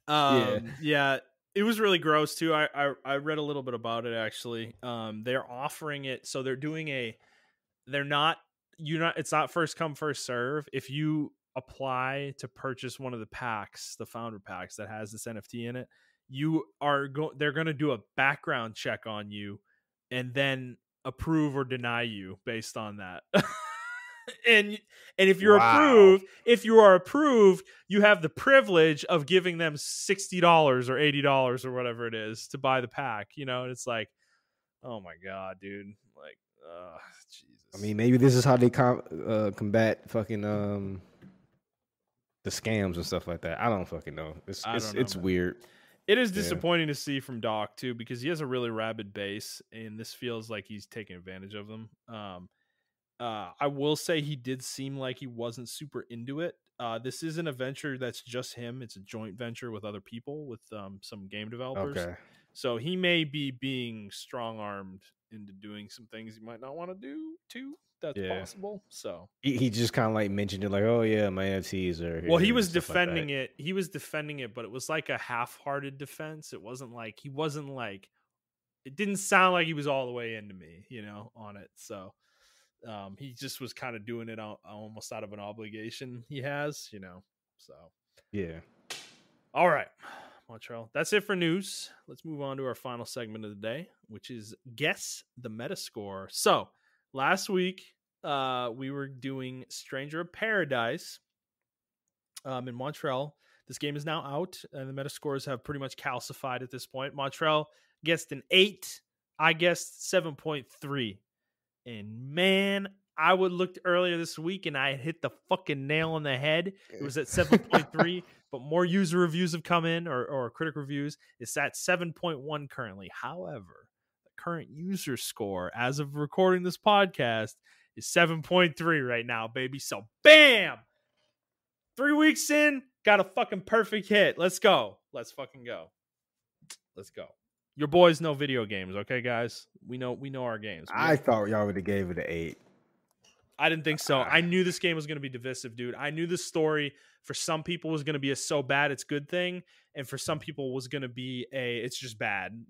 Yeah. Yeah, it was really gross too. I read a little bit about it actually. They're offering it, so they're not it's not first come first serve. If you apply to purchase one of the packs, the founder packs that has this NFT in it, they're going to do a background check on you and then approve or deny you based on that. and if you're approved, if you are approved, you have the privilege of giving them $60 or $80 or whatever it is to buy the pack, and it's like, oh my god, dude, like, Jesus. I mean, maybe this is how they combat fucking the scams and stuff like that. I don't fucking know. It's weird. It is disappointing to see from Doc too, because he has a really rabid base, and this feels like he's taking advantage of them. I will say he did seem like he wasn't super into it. This isn't a venture that's just him. It's a joint venture with other people, with some game developers. Okay. So he may be being strong-armed into doing some things he might not want to do too. That's possible. So he just kind of like mentioned it, like, oh yeah, my NFTs are here. Well, he was defending it. He was defending it, but it was like a half-hearted defense. It wasn't like it didn't sound like he was all the way into me, on it. So he just was kind of doing it almost out of an obligation he has, so yeah. All right, Montrell, that's it for news. Let's move on to our final segment of the day, which is Guess the Metascore. So last week we were doing Stranger of Paradise in Montrell. This game is now out, and the Metascores have pretty much calcified at this point. Montrell guessed an 8. I guessed 7.3. And man, I looked earlier this week and I hit the fucking nail on the head. It was at 7.3, but more user reviews have come in, or critic reviews. It's at 7.1 currently. However, the current user score as of recording this podcast is 7.3 right now, baby. So bam! 3 weeks in, got a fucking perfect hit. Let's go. Let's fucking go. Let's go. Your boys know video games, okay, guys? We know our games. I thought y'all would have gave it an 8. I didn't think so. I knew this game was going to be divisive, dude. I knew the story for some people was going to be a so bad it's good thing, and for some people was going to be it's just bad,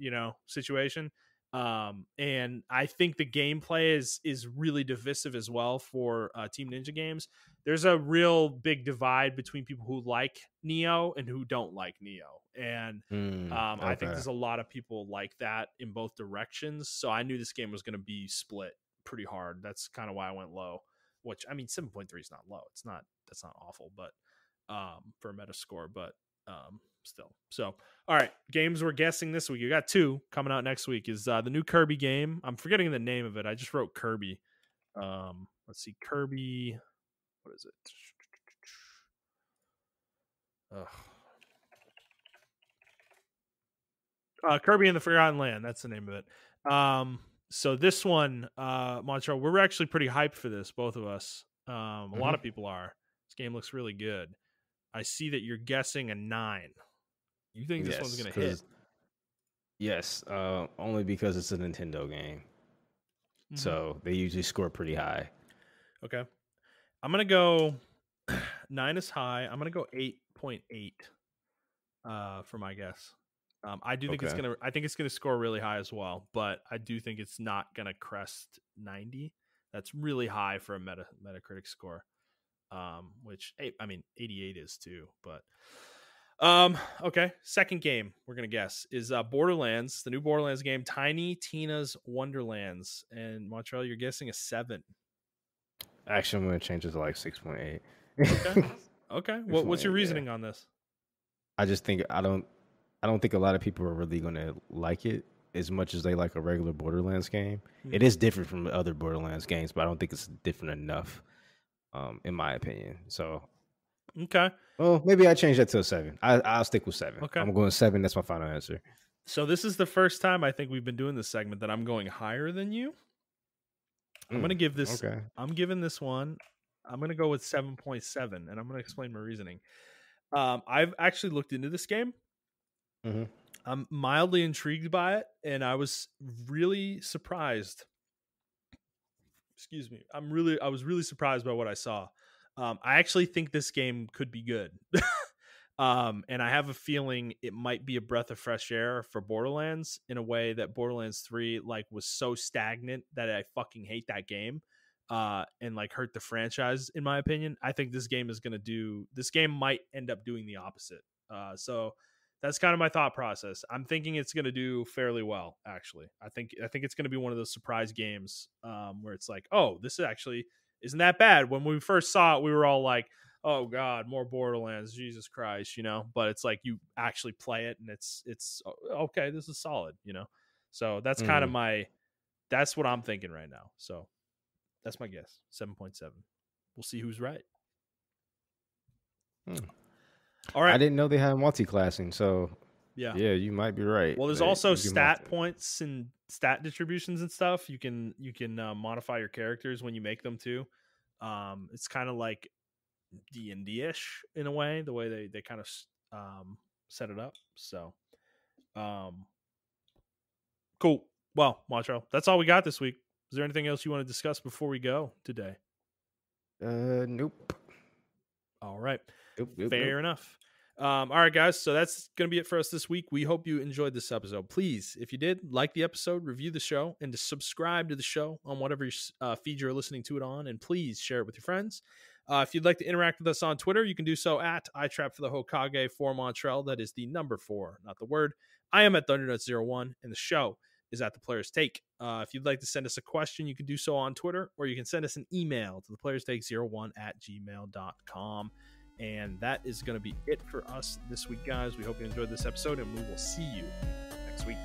situation. And I think the gameplay is really divisive as well for Team Ninja games. There's a real big divide between people who like Neo and who don't like Neo. And I think there's a lot of people like that in both directions. So I knew this game was going to be split pretty hard. That's kind of why I went low, which, I mean, 7.3 is not low. That's not awful, but for a Metascore, but still. So, all right, games we're guessing this week. You got 2 coming out next week. Is the new Kirby game. I'm forgetting the name of it. I just wrote Kirby. Let's see, Kirby. What is it? Kirby and the Forgotten Land. That's the name of it. So this one, Montrell, we're actually pretty hyped for this, both of us. A lot of people are. This game looks really good. I see that you're guessing a 9. You think this one's going to hit? Yes, only because it's a Nintendo game. Mm-hmm. So they usually score pretty high. Okay. I'm going to go 9 is high. I'm going to go 8.8 for my guess. I do think I think it's going to score really high as well, but I do think it's not going to crest 90. That's really high for a Metacritic score. Which 88 is too, but okay. Second game we're gonna guess is Borderlands, the new Borderlands game, Tiny Tina's Wonderlands, and Montrell, you're guessing a 7. Actually, I'm gonna change it to like 6.8. Okay. What's your reasoning on this? I just think I don't think a lot of people are really gonna like it as much as they like a regular Borderlands game. Mm-hmm. It is different from the other Borderlands games, but I don't think it's different enough. In my opinion. So okay. Well, maybe I change that to a 7. I'll stick with 7. Okay. I'm going 7. That's my final answer. So this is the first time I think we've been doing this segment that I'm going higher than you. I'm gonna give this. Okay. I'm giving this one. I'm gonna go with 7.7, and I'm gonna explain my reasoning. I've actually looked into this game. Mm-hmm. I'm mildly intrigued by it, and I was really surprised. excuse me, I was really surprised by what I saw. I actually think this game could be good. And I have a feeling it might be a breath of fresh air for Borderlands in a way that Borderlands 3 like was so stagnant that I fucking hate that game. And like hurt the franchise, in my opinion. I think this game might end up doing the opposite. So that's kind of my thought process. I'm thinking it's going to do fairly well, actually. I think it's going to be one of those surprise games where it's like, oh, this actually isn't that bad. When we first saw it, we were all like, oh God, more Borderlands, Jesus Christ, you know. But it's like you actually play it, and it's okay. This is solid, you know. So that's kind of that's what I'm thinking right now. So that's my guess, 7.7. We'll see who's right. All right. I didn't know they had multi-classing, so yeah, you might be right. Well, there's also stat points and stat distributions and stuff. You can modify your characters when you make them too. It's kind of like D&D-ish in a way, the way they kind of set it up. So, cool. Well, Montrell, that's all we got this week. Is there anything else you want to discuss before we go today? Nope. All right. Nope. Fair enough. All right, guys. So that's going to be it for us this week. We hope you enjoyed this episode. Please, if you did, like the episode, review the show, and to subscribe to the show on whatever feed you're listening to it on. And please share it with your friends. If you'd like to interact with us on Twitter, you can do so at iTrap for the Hokage for Montrell. That is the number 4, not the word. I am at Thundernut01, and the show is at The Player's Take. If you'd like to send us a question, you can do so on Twitter, or you can send us an email to theplayerstake01@gmail.com. And that is going to be it for us this week, guys. We hope you enjoyed this episode, and we will see you next week.